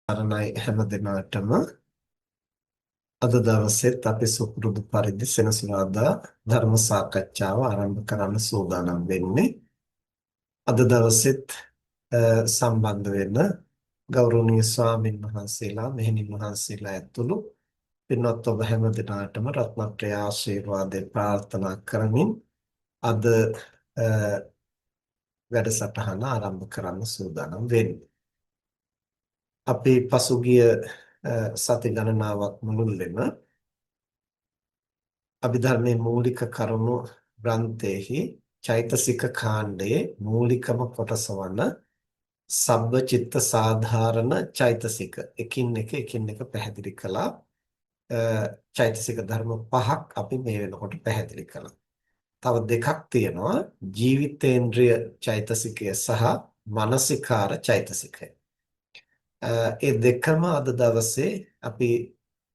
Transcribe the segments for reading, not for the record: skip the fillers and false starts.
සරණයි හැම දිනකටම අද දවසෙත් අපි සුපුරුදු පරිදි සෙනසුරාදා ධර්ම සාකච්ඡාව ආරම්භ කරන්න සූදානම් වෙන්නේ. අද දවසෙත් සම්බන්ධ වෙන ගෞරවනීය ස්වාමින් වහන්සේලා මෙහෙණින් වහන්සේලා ඇතුළු පින්වත් ඔබ හැම දිනකටම රත්නත්‍රය ආශිර්වාදේ ප්‍රාර්ථනා කරමින් අද වැඩසටහන ආරම්භ කරන්න සූදානම් වෙන්නේ. අපි පසුගිය සති ගණනාවක් මුළුල්ලේම අභිධර්මයේ මූලික කරුණු ග්‍රන්ථයේහි චෛතසික කාණ්ඩයේ මූලිකම කොටස වන සබ්බචිත්ත සාධාරණ චෛතසික එකින් එක පැහැදිලි කළා. චෛතසික ධර්ම පහක් අපි මේ වෙනකොට පැහැදිලි කළා. තව දෙකක් තියෙනවා, ජීවිතේන්ද්‍රිය චෛතසිකය සහ මානසිකාර චෛතසිකය. ඒ දෙකම අද දවසේ අපි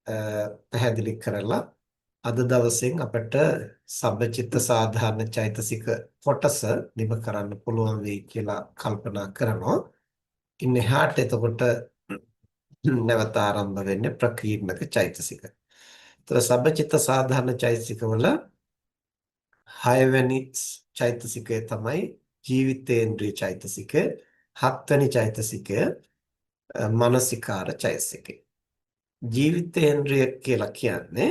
පැහැදිලි කරලා අද දවසෙන් අපිට සබ්බචිත්ත සාධාරණ චෛතසික කොටස නිම කරන්න පුළුවන් වෙයි කියලා කල්පනා කරනවා. ඉන් එහාට එතකොට නැවත ආරම්භ වෙන්නේ ප්‍රකීර්ණක චෛතසික. ඒතර සබ්බචිත්ත සාධාරණ චෛතසික වල 6 වෙනි චෛතසිකය තමයි ජීවිතේන්ද්‍රිය චෛතසිකය. 7 වෙනි චෛතසිකය මානසිකාර චෛතසිකය. ජීවිතේන්ද්‍රිය කියලා කියන්නේ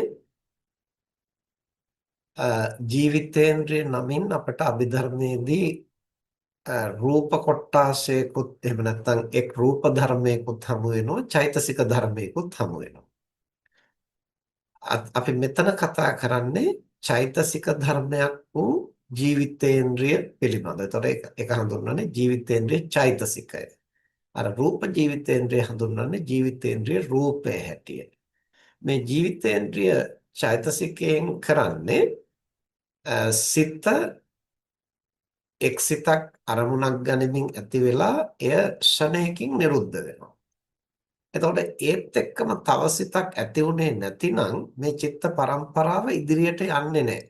ජීවිතේන්ද්‍රිය නමින් අපට අභිධර්මයේදී රූප කොටාශයකුත් එහෙම නැත්නම් එක් රූප ධර්මයකුත් හමු වෙනවා, චෛතසික ධර්මයකුත් හමු වෙනවා. අපි මෙතන කතා කරන්නේ චෛතසික ධර්මයක් වූ ජීවිතේන්ද්‍රිය පිළිබඳව. ඒතකොට ඒක හඳුන්වන්නේ ජීවිතේන්ද්‍රිය චෛතසිකය. අර රූප ජීවිතේන්ද්‍රිය හඳුන්වන්නේ ජීවිතේන්ද්‍රිය රූපය හැටියට. මේ ජීවිතේන්ද්‍රිය චෛතසිකයෙන් කරන්නේ සිත එක් සිතක් අරමුණක් ගනිමින් ඇති වෙලා එය ෂණයකින් නිරුද්ධ වෙනවා. එතකොට ඒත් එක්කම තව සිතක් ඇති උනේ නැතිනම් මේ චිත්ත පරම්පරාව ඉදිරියට යන්නේ නැහැ.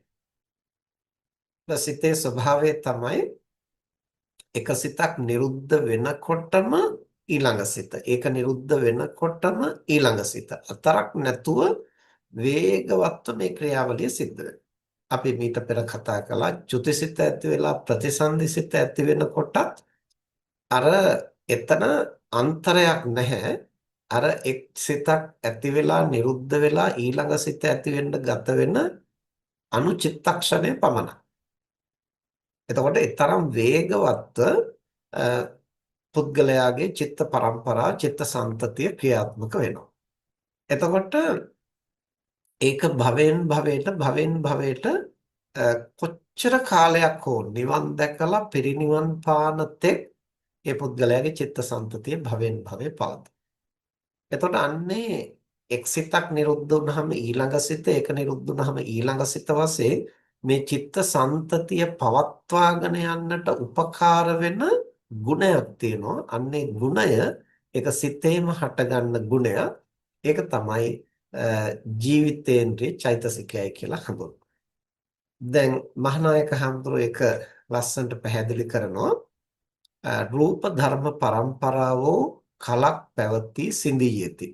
සිතේ ස්වභාවය තමයි එක සිතක් නිරුද්ධ වෙනකොටම ඊළඟ සිත. ඒක නිරුද්ධ වෙනකොටම ඊළඟ සිත. අතරක් නැතුව වේගවත්ව මේ ක්‍රියාවලිය සිද්ධ වෙනවා. අපි මීට පෙර කතා කළා චුතිසිත ඇති වෙලා ප්‍රතිසන්දිසිත ඇති වෙනකොටත් අර එතන අන්තරයක් නැහැ. අර එක් සිතක් ඇති වෙලා නිරුද්ධ වෙලා ඊළඟ සිත ඇති වෙන්න ගත වෙන අනුචිත්තක්ෂණය පමණයි. එතකොට ඒ තරම් වේගවත්ව පුද්ගලයාගේ චිත්ත පරම්පරා චිත්ත සංතතිය ක්‍රියාත්මක වෙනවා. එතකොට ඒක භවෙන් භවයට කොච්චර කාලයක් හෝ නිවන් දැකලා පිරිනිවන් පාන තෙක් ඒ පුද්ගලයාගේ චිත්ත සංතතිය භවෙන් භවේ පවතී. එතකොට අන්නේ එක් සිතක් නිරුද්ධ වුනහම ඊළඟ සිත, ඒක නිරුද්ධ වුනහම ඊළඟ සිත වශයෙන් මේ චිත්ත සංතතිය පවත්වාගෙන යන්නට උපකාර වෙන ගුණයක් තියෙනවා. අන්නේ ගුණය ඒක සිතේම හටගන්න ගුණයක්. ඒක තමයි ජීවිතේන්ද්‍රිය චෛතසිකයයි කියලා හඳුන්වන්නේ. දැන් මහානායක හඳුරෝ ඒක ලස්සනට පැහැදිලි කරනවා. රූප ධර්ම පරම්පරාවෝ කලක් පැවති සිඳියෙති.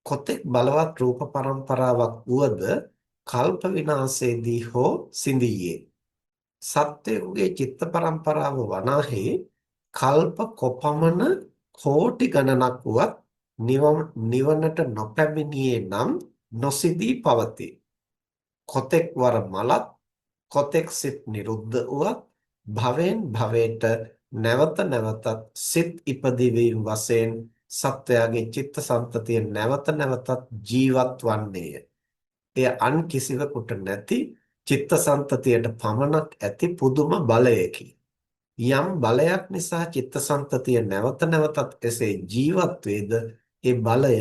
කොතෙක් බලවත් රූප පරම්පරාවක් වුවද කල්ප විනාශයේදී හෝ සිඳියේ. සත්‍යයේ චිත්ත පරම්පරාව වනාහි කල්ප කොපමණ කෝටි ගණනක් වුවත් නිවනට නොපැමිණියේ නම් නොසිදී පවතී. කොතෙක් වර මලත් කොතෙක් සිත් නිරුද්ධ වුවත් භවෙන් භවයට නැවත නැවතත් සිත් ඉපදීවීම වශයෙන් සත්වයාගේ චිත්ත සංතතිය නැවත නැවතත් ජීවත් වන්නේය. එය අන් කිසිවෙකුට නැති චිත්ත සංතතියට පමණක් ඇති පුදුම බලයකි. යම් බලයක් නිසා චිත්ත සංතතිය නැවත නැවතත් එසේ ජීවත් වේද ඒ බලය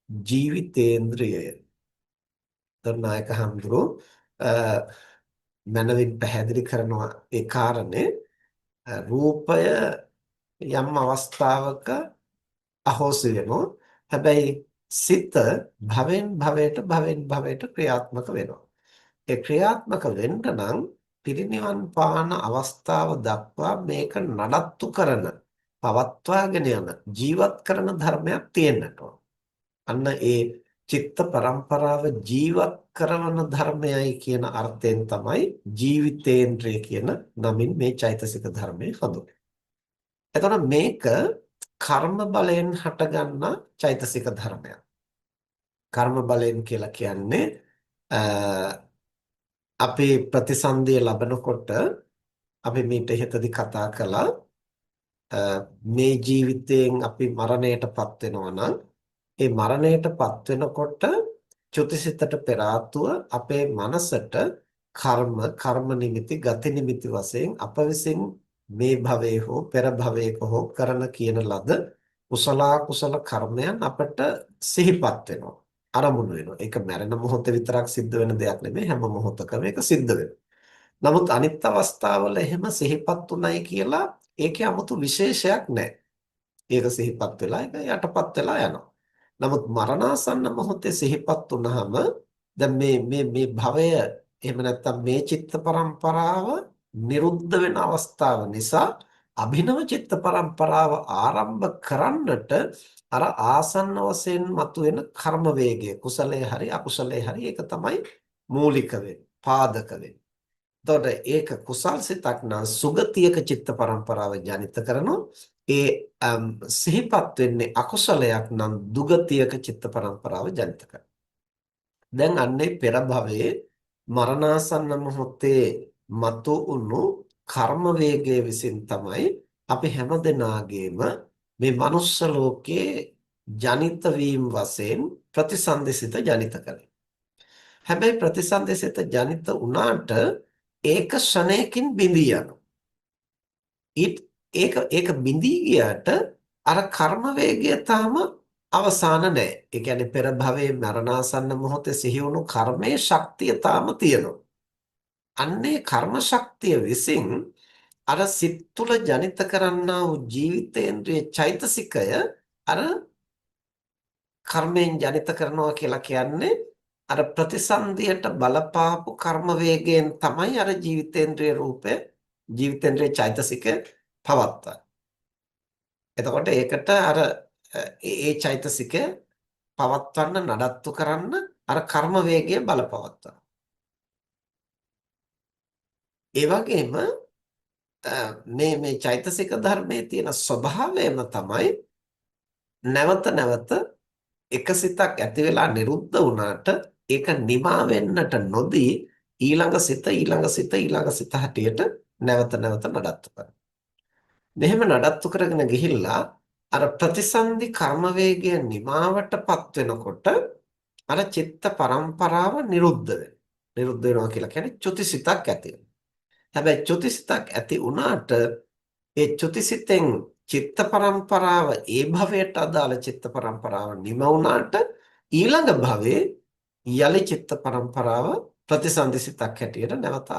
ජීවිතේන්ද්‍රියය. තර්නායක හඳුරෝ මනවින් පැහැදිලි කරනවා ඒ කාරණේ රූපය යම් අවස්ථාවක අහෝසි වෙනවා. හැබැයි සිත භවෙන් භවයට ක්‍රියාත්මක වෙනවා. ඒ ක්‍රියාත්මක වෙන්න නම් පිරිනිවන් පාන අවස්ථාව දක්වා මේක නඩත්තු කරන පවත්වාගෙන යන ජීවත් කරන ධර්මයක් තියෙන්නට ඕන. අන්න ඒ චිත්ත පරම්පරාව ජීවත් කරන ධර්මයයි කියන අර්ථයෙන් තමයි ජීවිතේන්ද්‍රය කියන නමින් මේ චෛතසික ධර්මය හඳුන්වන්නේ. එතකොට මේක කර්ම බලයෙන් හටගන්නා චෛතසික ධර්මයක්. කර්ම බලයෙන් කියලා කියන්නේ අපේ ප්‍රතිසන්දිය ලබනකොට අපි මීට ඉහතදී කතා කළා මේ ජීවිතයෙන් අපි මරණයටපත් වෙනවා නම් ඒ මරණයටපත් වෙනකොට චුතිසිතට පෙර ආතුව අපේ මනසට කර්ම නිමිති ගති නිමිති වශයෙන් අප විසින් මේ භවයේ හෝ පෙර භවයක හෝ කරන කියන ලද කුසල කුසල කර්මයන් අපට සිහිපත් වෙනවා අරමුණු වෙනවා. ඒක මරණ මොහොතේ විතරක් සිද්ධ වෙන දෙයක් නෙමෙයි, හැම මොහොතකම ඒක සිද්ධ වෙනවා. නමුත් අනිත් අවස්ථාවල එහෙම සිහිපත් උනායි කියලා ඒකේ 아무තු විශේෂයක් නැහැ. ඒක සිහිපත් වෙලා ඒක යටපත් වෙලා යනවා. නමුත් මරණාසන්න මොහොතේ සිහිපත් වුනහම දැන් මේ භවය එහෙම නැත්නම් මේ චිත්ත පරම්පරාව නිරුද්ධ වෙන අවස්ථාව නිසා අභිනව චිත්ත පරම්පරාව ආරම්භ කරන්නට අර ආසන්න වශයෙන් මතුවෙන කර්ම වේගය කුසලයේ හරි අකුසලයේ හරි ඒක තමයි මූලික වෙන්නේ පාදක වෙන්නේ. එතකොට ඒක කුසල් සිතක් නම් සුගතියක චිත්ත පරම්පරාව ජනිත කරනවා. ඒ සිහිපත් වෙන්නේ අකුසලයක් නම් දුගතියක චිත්ත පරම්පරාව ජනිත කරනවා. දැන් අන්නේ පෙර භවයේ මරණාසන්න මොහොතේ මතු වුණු කර්ම වේගයේ විසින් තමයි අපි හැමදෙනාගේම මේ මනුස්ස ලෝකයේ ජනිත වීම වශයෙන් ප්‍රතිසන්දිසිත ජනිත කරන්නේ. හැබැයි ප්‍රතිසන්දේශයට ජනිත වුණාට ඒක ශරණයකින් බිඳී යනවා. ඒක බිඳී ගියාට අර කර්ම වේගය තාම අවසාන නැහැ. ඒ කියන්නේ පෙර භවයේ මරණාසන්න මොහොතේ සිහි වුණු කර්මයේ ශක්තිය තාම තියෙනවා. අන්නේ කර්ම ශක්තිය විසින් අර සිත් තුළ ජනිත කරන්නා වූ ජීවිතේන්ද්‍රයේ චෛතසිකය අර කර්මයෙන් ජනිත කරනවා කියලා කියන්නේ අර ප්‍රතිසන්දියට බලපාපු කර්ම වේගයෙන් තමයි අර ජීවිතේන්ද්‍රයේ රූපය ජීවිතේන්ද්‍රයේ චෛතසික පවත්වන්නේ. එතකොට ඒකට අර ඒ චෛතසික පවත්වන්න නඩත්තු කරන්න අර කර්ම වේගය බලපවත්වනවා. ඒ වගේම මේ චෛතසික ධර්මයේ තියෙන ස්වභාවයම තමයි නැවත නැවත එක සිතක් ඇති වෙලා නිරුද්ධ වුණාට ඒක නිමා වෙන්නට නොදී ඊළඟ සිත ඊළඟ සිත ඊළඟ සිත හැටියට නැවත නැවත නඩත්තු කරනවා. මෙහෙම නඩත්තු කරගෙන ගිහිල්ලා අර ප්‍රතිසන්දි කර්ම වේගය නිමාවටපත් වෙනකොට අර චිත්ත පරම්පරාව නිරුද්ධ වෙනවා. නිරුද්ධ වෙනවා කියලා කියන්නේ චුතිසිතක් ඇති වෙනවා. හැබැයි චුතිසිතක් ඇති වුණාට ඒ චුතිසිතෙන් චිත්ත පරම්පරාව ඒ භවයට අදාළ චිත්ත පරම්පරාව නිම වුණාට ඊළඟ භවයේ යලි චිත්ත පරම්පරාව ප්‍රතිසන්දිසිතක් හැටියට නැවත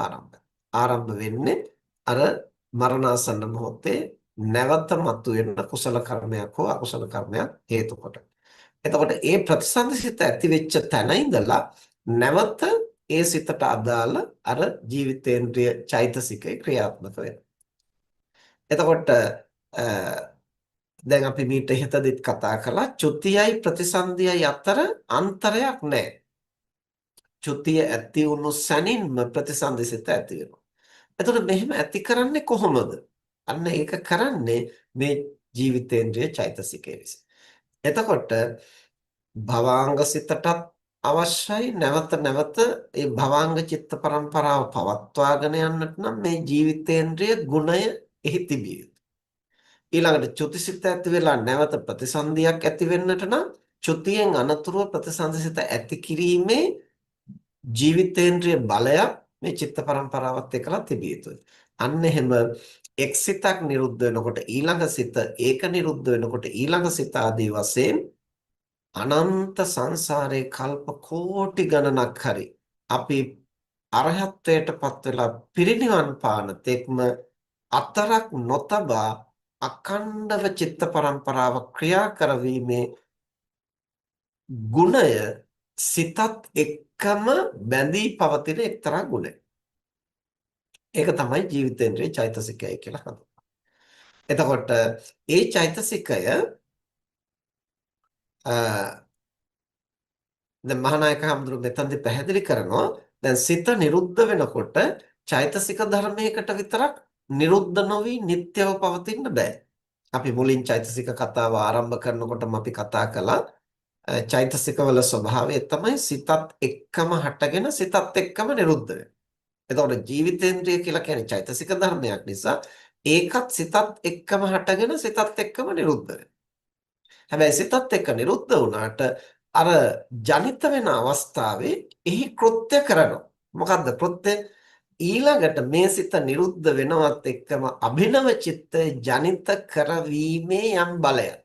ආරම්භ වෙන්නේ අර මරණාසන්න මොහොතේ නැවත මතුවෙන කුසල කර්මයක් හෝ අකුසල කර්මයක් හේතු කොට. එතකොට ඒ ප්‍රතිසන්දිසිත ඇති වෙච්ච තැන ඉඳලා නැවත ඒ සිතට අදාළ අර ජීවිතේන්ද්‍රිය චෛතසිකේ ක්‍රියාත්මක වෙනවා. එතකොට දැන් අපි මීට ඉහතදීත් කතා කළා චුතියයි ප්‍රතිසන්දියයි අතර අන්තරයක් නැහැ. චුතිය ඇති වුණු සැනින්ම ප්‍රතිසන්දිසිත ඇති වෙනවා. එතකොට මෙහෙම ඇති කරන්නේ කොහොමද? අන්න ඒක කරන්නේ මේ ජීවිතේන්ද්‍රිය චෛතසිකය විසින්. එතකොට භවාංග සිතටත් අවශ්‍යයි නැවත නැවත ඒ භවාංග චිත්ත පරම්පරාව පවත්වාගෙන යන්නට නම් මේ ජීවිතේන්ද්‍රිය ගුණය එහි තිබිය යුතුයි. ඊළඟට චුතිසිත ඇති වෙලා නැවත ප්‍රතිසන්දියක් ඇති වෙන්නට නම් චුතියෙන් අනතුරුව ප්‍රතිසන්දිසිත ඇති කිරීමේ ජීවිතේන්ද්‍රිය බලයක් මේ චිත්ත පරම්පරාවත් එක්කලා තිබිය යුතුයි. අන්න එහෙම එක් සිතක් නිරුද්ධ වෙනකොට ඊළඟ සිත ඒක නිරුද්ධ වෙනකොට ඊළඟ සිත ආදී වශයෙන් අනන්ත සංසාරේ කල්ප කෝටි ගණනක් හරි අපි අරහත්ත්වයටපත් වෙලා පිරිනිවන් පාන තෙක්ම අතරක් නොතබා අඛණ්ඩව චිත්ත පරම්පරාව ක්‍රියා කරවීමේ ගුණය සිතත් එක්කම බැඳී පවතින එක්තරා ගුණයක්. ඒක තමයි ජීවිතේන්ද්‍රයේ චෛතසිකය කියලා හඳුන්වන්නේ. එතකොට ඒ චෛතසිකය දැන් මහානායක හඳුරු මෙතනදී පැහැදිලි කරනවා දැන් සිත නිරුද්ධ වෙනකොට චෛතසික ධර්මයකට විතරක් නිරුද්ධ නොවි නිට්ටයව පවතින්න බෑ. අපි මුලින් චෛතසික කතාව ආරම්භ කරනකොටම අපි කතා කළා චෛතසිකවල ස්වභාවය තමයි සිතත් එක්කම හටගෙන සිතත් එක්කම නිරුද්ධ වෙනවා. එතකොට ජීවිතේන්ද්‍රය කියලා කියන්නේ චෛතසික ධර්මයක් නිසා ඒකත් සිතත් එක්කම හටගෙන සිතත් එක්කම නිරුද්ධ වෙනවා. හැබැයි සිතත් එක්ක නිරුද්ධ වුණාට අර ජනිත වෙන අවස්ථාවේ එහි කෘත්‍ය කරනවා. මොකද්ද කෘත්‍ය? ඊළඟට මේ සිත නිරුද්ධ වෙනවත් එක්කම අභිනව චිත්තය ජනිත කරවීමේ යම් බලයක්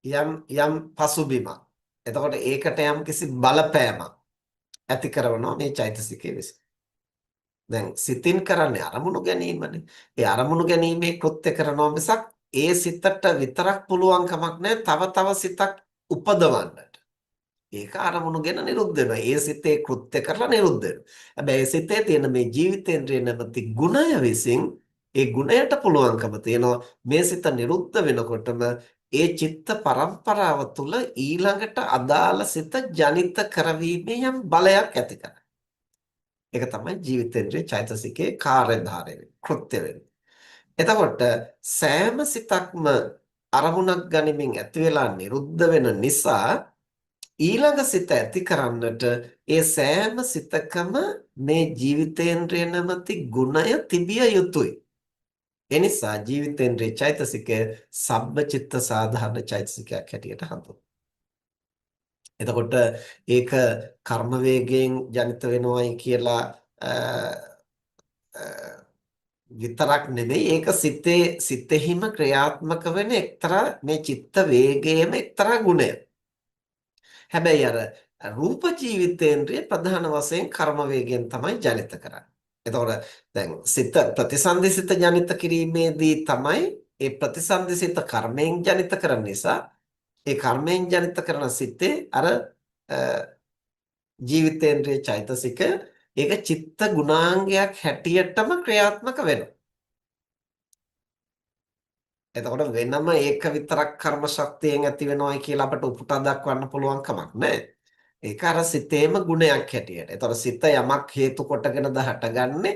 යම් යම් පසුබිමක්. එතකොට ඒකට යම් කිසි බලපෑමක් ඇති කරනවා මේ චෛතසිකයේ විසින්. දැන් සිතින් කරන්නේ අරමුණු ගැනීමනේ. ඒ අරමුණු ගැනීමේ කෘත්‍ය කරනවා මිසක් ඒ සිතට විතරක් පුළුවන් කමක් නැහැ තව තව සිතක් උපදවන්නට. ඒක අරමුණුගෙන නිරුද්ධ වෙනවා. ඒ සිතේ කෘත්‍ය කරලා නිරුද්ධ වෙනවා. හැබැයි ඒ සිතේ තියෙන මේ ජීවිතේන්ද්‍රය නැමැති ගුණය විසින් ඒ ගුණයට පුළුවන්කම තියෙනවා මේ සිත නිරුද්ධ වෙනකොටම ඒ චිත්ත පරම්පරාව තුළ ඊළඟට අදාළ සිත ජනිත කරවීමේ යම් බලයක් ඇති කරගන්න. ඒක තමයි ජීවිතේන්ද්‍රයේ චෛතසිකයේ කාර්යභාරය වෙන්නේ, කෘත්‍ය වෙන්නේ. එතකොට සෑම සිතක්ම අරමුණක් ගනිමින් ඇති වෙලා නිරුද්ධ වෙන නිසා ඊළඟ සිත ඇති කරන්නට ඒ සෑම සිතකම මේ ජීවිතේන්ද්‍රය නැමැති ගුණය තිබිය යුතුයි. එනිසා ජීවිතේන්ද්‍රයේ චෛතසිකය සබ්බචිත්ත සාධාරණ චෛතසිකයක් හැටියට හඳුන්වනවා. එතකොට ඒක කර්ම වේගයෙන් ජනිත වෙනවයි කියලා අ, අ, විතරක් නෙමෙයි ඒක සිතෙහිම ක්‍රියාත්මක වෙන එක්තරා මේ චිත්ත වේගයේම එක්තරා ගුණයක්. හැබැයි අර රූප ජීවිතේන්ද්‍රය ප්‍රධාන වශයෙන් කර්ම වේගයෙන් තමයි ජනිත කරන්නේ. එතකොට දැන් සිත ප්‍රතිසන්දිසිත ජනිත කිරීමේදී තමයි ඒ ප්‍රතිසන්දිසිත කර්මයෙන් ජනිත කරන නිසා ඒ කර්මයෙන් ජනිත කරන සිතේ අර ජීවිතේන්ද්‍රයේ චෛතසික ඒක චිත්ත ගුණාංගයක් හැටියටම ක්‍රියාත්මක වෙනවා. එතකොට වෙනම ඒක විතරක් කර්ම ශක්තියෙන් ඇති වෙනවයි කියලා අපට උපුටා දක්වන්න පුළුවන් කමක් නැහැ. ඒක අර සිතේම ගුණයක් හැටියට. එතකොට සිත යමක් හේතු කොටගෙනද හටගන්නේ.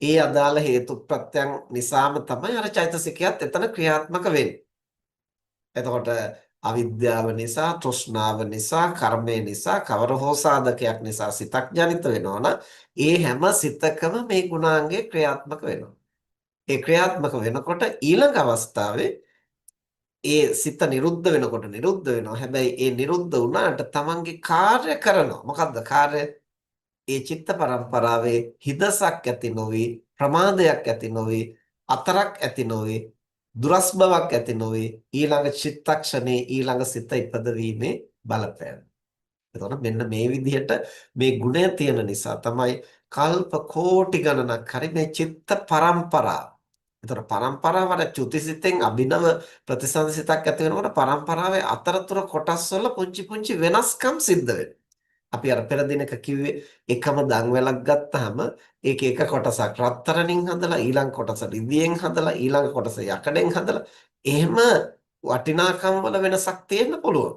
ඒ අදාළ හේතු ප්‍රත්‍යයන් නිසාම තමයි අර චෛතසිකයත් එතන ක්‍රියාත්මක වෙන්නේ. එතකොට අවිද්‍යාව නිසා, තෘෂ්ණාව නිසා, කර්මය නිසා, කවර හෝ සාධකයක් නිසා සිතක් ජනිත වෙනවනම් ඒ හැම සිතකම මේ ගුණාංගය ක්‍රියාත්මක වෙනවා. ඒ ක්‍රියාත්මක වෙනකොට ඊළඟ අවස්ථාවේ ඒ සිත නිරුද්ධ වෙනකොට නිරුද්ධ වෙනවා. හැබැයි ඒ නිරුද්ධ වුණාට තමන්ගේ කාර්ය කරනවා. මොකද්ද කාර්ය? ඒ චිත්ත පරම්පරාවේ හිදසක් ඇති නොවි, ප්‍රමාදයක් ඇති නොවි, අතරක් ඇති නොවි, දුරස් බවක් ඇති නොවි ඊළඟ චිත්තක්ෂණේ ඊළඟ සිත ඉපදවීමේ බලපෑම. එතකොට මෙන්න මේ විදිහට මේ ගුණය තියෙන නිසා තමයි කල්ප කෝටි ගණනක් හරි මේ චිත්ත පරම්පරාව. එතකොට පරම්පරාවල චුතිසිතෙන් අභිනව ප්‍රතිසංසිතක් ඇති වෙනකොට පරම්පරාවේ අතරතුර කොටස් වල පුංචි පුංචි වෙනස්කම් සිද්ධ වෙනවා. අපි අර පෙර දිනක කිව්වේ එකම දන්වැලක් ගත්තාම ඒකේ එක කොටසක් රත්තරන්ින් හදලා ඊළඟ කොටස රිදියෙන් හදලා ඊළඟ කොටස යකඩෙන් හදලා එහෙම වටිනාකම් වල වෙනසක් තියෙන්න පුළුවන්.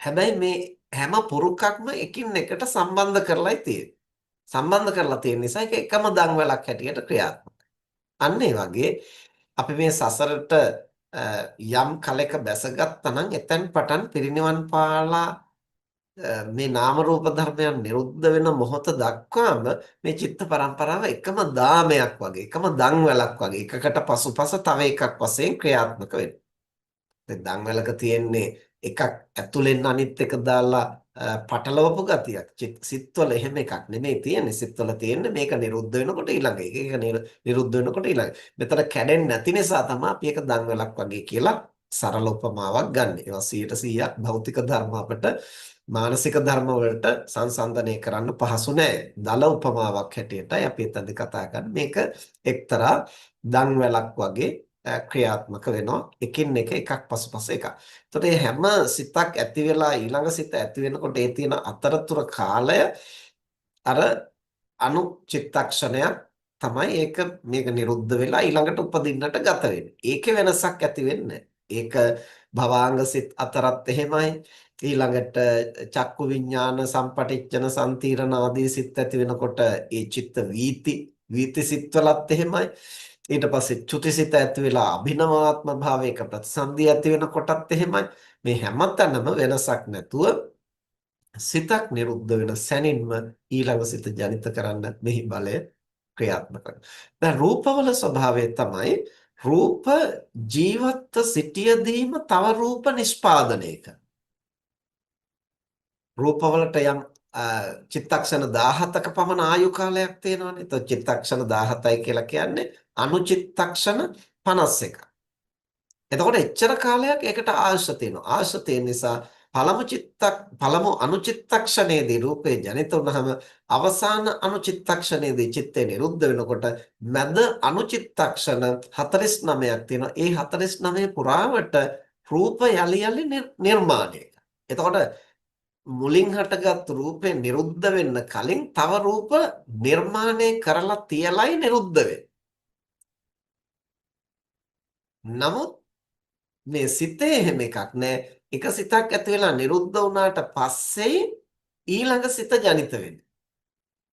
හැබැයි මේ හැම පුරුකක්ම එකින් එකට සම්බන්ධ කරලායි තියෙන්නේ. සම්බන්ධ කරලා තියෙන නිසා ඒක එකම දන්වැලක් හැටියට ක්‍රියාත්මකයි. අන්න ඒ වගේ අපි මේ සසරට යම් කලයක බැසගත්තා නම් එතෙන් පටන් පිරිනිවන් පාලා මේ නාම රූප ධර්මයන් නිරුද්ධ වෙන මොහොත දක්වාම මේ චිත්ත පරම්පරාව එකම දාමයක් වගේ එකම දන්වැලක් වගේ එකකට පසුපස තව එකක් වශයෙන් ක්‍රියාත්මක වෙනවා. දැන් දන්වැලක තියෙන්නේ එකක් ඇතුලෙන් අනිත් එක දාලා පටලවපු ගතියක්. සිත්වල එහෙම එකක් නෙමෙයි තියෙන්නේ. සිත්වල තියෙන්නේ මේක නිරුද්ධ වෙනකොට ඊළඟ එක. ඒක නිරුද්ධ වෙනකොට ඊළඟ. මෙතන කැඩෙන්නේ නැති නිසා තමයි අපි ඒක දන්වැලක් වගේ කියලා සරල උපමාවක් ගන්න. ඒවා 100% භෞතික ධර්ම අපිට මානසික ධර්ම වලට සංසන්දනය කරන්න පහසු නෑ. දල උපමාවක් හැටියටයි අපි එතනදි කතා කරන්නේ. මේක එක්තරා දන්වැලක් වගේ ක්‍රියාත්මක වෙනවා එකින් එක එකක් පසුපස එකක්. එතකොට මේ හැම සිතක් ඇති වෙලා ඊළඟ සිත ඇති වෙනකොට ඒ තියෙන අතරතුර කාලය අර අනු චිත්තක්ෂණයක් තමයි මේක නිරුද්ධ වෙලා ඊළඟට උපදින්නට ගත වෙන්නේ. ඒකේ වෙනසක් ඇති වෙන්නේ ඒක භවාංග සිත් අතරත් එහෙමයි. ඊළඟට චක්කු විඤ්ඤාණ සම්පටිච්ඡන සම්තිරණ ආදී සිත් ඇති වෙනකොට ඒ චිත්ත වීති සිත්වලත් එහෙමයි. ඊට පස්සේ චුතිසිත ඇති වෙලා අභිනවාත්ම භාවයක ප්‍රතිසන්දිය ඇති වෙනකොටත් එහෙමයි. මේ හැමතැනම වෙනසක් නැතුව සිතක් නිරුද්ධ වෙන සැනින්ම ඊළඟ සිත ජනිත කරන්න මෙහි බලය ක්‍රියාත්මක වෙනවා. දැන් රූපවල ස්වභාවය තමයි රූප ජීවත්ව සිටියදීම තව රූප නිෂ්පාදනය කරන. රූපවලට යම් චිත්තක්ෂණ 17ක පමණ ආයු කාලයක් තියෙනවානේ. එතකොට චිත්තක්ෂණ 17යි කියලා කියන්නේ අණුචිත්තක්ෂණ 51. එතකොට එච්චර කාලයක් ඒකට ආයුෂ තියෙනවා. ආයුෂ තියෙන නිසා පළමු අණුචිත්තක්ෂණයේදී රූපේ ජනිත වුනහම අවසාන අණුචිත්තක්ෂණයේදී චිත්තේ නිරුද්ධ වෙනකොට මැද අණුචිත්තක්ෂණ 49ක් තියෙනවා. ඒ 49 පුරාවට රූප යලි යලි නිර්මාණය කරනවා. එතකොට මුලින් හටගත් රූපේ නිරුද්ධ වෙන්න කලින් තව රූප නිර්මාණය කරලා තියලයි නිරුද්ධ වෙන්නේ. නමුත් මේ සිතේ එහෙම එකක් නෑ. එක සිතක් ඇති වෙලා නිරුද්ධ වුණාට පස්සේ ඊළඟ සිත ජනිත වෙන්නේ.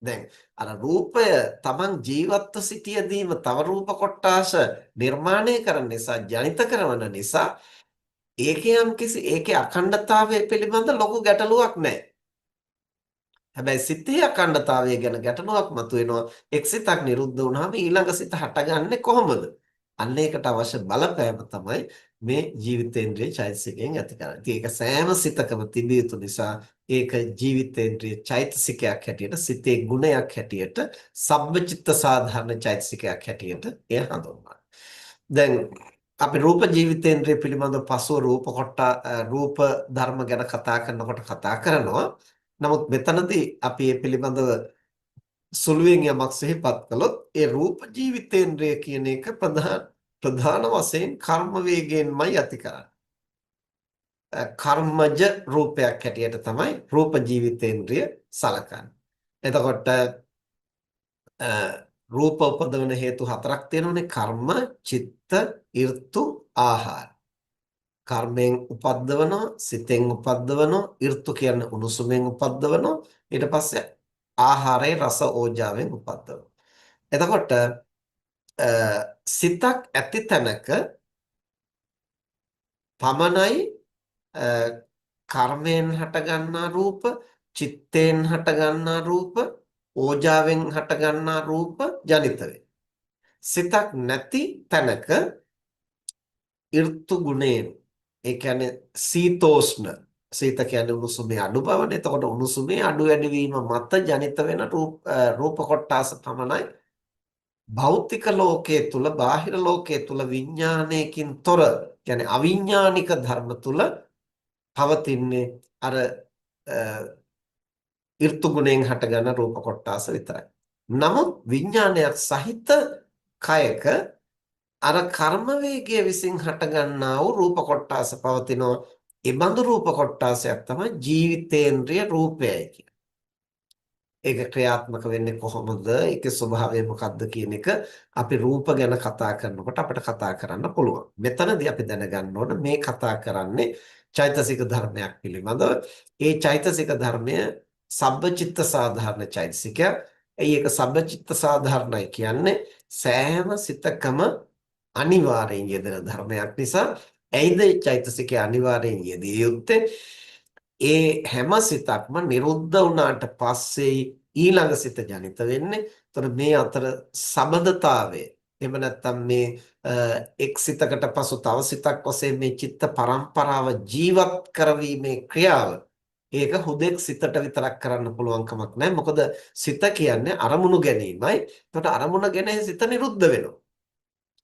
දැන් අර රූපය Taman ජීවත්ව සිටියදීම තව රූප කොටාස නිර්මාණය කරන නිසා ජනිත කරන නිසා ඒකේ අඛණ්ඩතාවය පිළිබඳ ලොකු ගැටලුවක් නැහැ. හැබැයි සිතේ අඛණ්ඩතාවය ගැන ගැටලුවක් මතුවෙනවා. එක් සිතක් නිරුද්ධ වුණාම ඊළඟ සිත හටගන්නේ කොහොමද? අන්න ඒකට අවශ්‍ය බලපෑම තමයි මේ ජීවිතේන්ද්‍රිය චෛතසිකයෙන් ඇති කරන්නේ. ඉතින් ඒක සෑම සිතකම තිබිය යුතු නිසා ඒක ජීවිතේන්ද්‍රිය චෛතසිකයක් හැටියට සිතේ ගුණයක් හැටියට සබ්බචිත්ත සාධාරණ චෛතසිකයක් හැටියට එය හඳුන්වනවා. දැන් අපි රූප ජීවිතේන්ද්‍රය පිළිබඳව පසුව රූප ධර්ම ගැන කතා කරනකොට කතා කරනවා. නමුත් මෙතනදී අපි මේ පිළිබඳව සුළුවෙන් යමක් සිහිපත් කළොත් ඒ රූප ජීවිතේන්ද්‍රය කියන එක ප්‍රධාන වශයෙන් කර්ම වේගයෙන්මයි ඇති කරන්නේ. කර්මජ රූපයක් හැටියට තමයි රූප ජීවිතේන්ද්‍රය සලකන්නේ. එතකොට රූප උපදවන හේතු හතරක් තියෙනවානේ. කර්ම, චිත්ත, ඍතු, ආහාර. කර්මයෙන් උපද්දවනවා, සිතෙන් උපද්දවනවා, ඍතු කියන්නේ උණුසුමෙන් උපද්දවනවා. ඊට පස්සේ ආහාරයේ රස ඕජාවෙන් උපද්දවනවා. එතකොට සිතක් ඇති තැනක පමණයි කර්මයෙන් හටගන්නා රූප, චිත්තයෙන් හටගන්නා රූප, ඕජාවෙන් හටගන්නා රූප ජනිත වෙන්නේ. සිතක් නැති තැනක ඍතු ගුණයෙන්, ඒ කියන්නේ සීතෝෂ්ණ, සීත කියන්නේ උණුසුමේ අඩු බවනේ. එතකොට උණුසුමේ අඩු වැඩි වීම මත ජනිත වෙන රූප කොටාස පමණයි භෞතික ලෝකයේ තුල, බාහිර ලෝකයේ තුල විඥානයකින් තොර, කියන්නේ අවිඥානික ධර්ම තුල පවතින්නේ අර ඍතු ගුණයෙන් හටගන්න රූප කොටාස විතරයි. නමුත් විඥානයක් සහිත කයක අර කර්ම වේගය විසින් හටගන්නා වූ රූප කොටාස පවතිනවා. ඒ බඳු රූප කොටාසයක් තමයි ජීවිතේන්ද්‍රිය රූපයයි කියන්නේ. ඒක ක්‍රියාත්මක වෙන්නේ කොහොමද? ඒකේ ස්වභාවය මොකක්ද කියන එක අපි රූප ගැන කතා කරනකොට අපිට කතා කරන්න පුළුවන්. මෙතනදී අපි දැනගන්න ඕන මේ කතා කරන්නේ චෛතසික ධර්මයක් පිළිබඳව. ඒ චෛතසික ධර්මය සබ්බචිත්ත සාධාරණ චෛතසිකයක්. ඒක සබ්බචිත්ත සාධාරණයි කියන්නේ සෑම සිතකම අනිවාර්යෙන් යෙදෙන ධර්මයක් නිසා ඇයිද චෛතසිකය අනිවාර්යෙන් යෙදිය යුත්තේ? ඒ හැම සිතක්ම නිරුද්ධ වුණාට පස්සේ ඊළඟ සිත ජනිත වෙන්නේ. එතකොට මේ අතර සබඳතාවය, එහෙම නැත්නම් මේ එක් සිතකට පසු තව සිතක් වශයෙන් මේ චිත්ත පරම්පරාව ජීවත් කරවීමේ ක්‍රියාව, ඒක හුදෙක් සිතට විතරක් කරන්න පුළුවන් කමක් නැහැ. මොකද සිත කියන්නේ අරමුණු ගැනීමයි. එතකොට අරමුණ ගැන සිත නිරුද්ධ වෙනවා.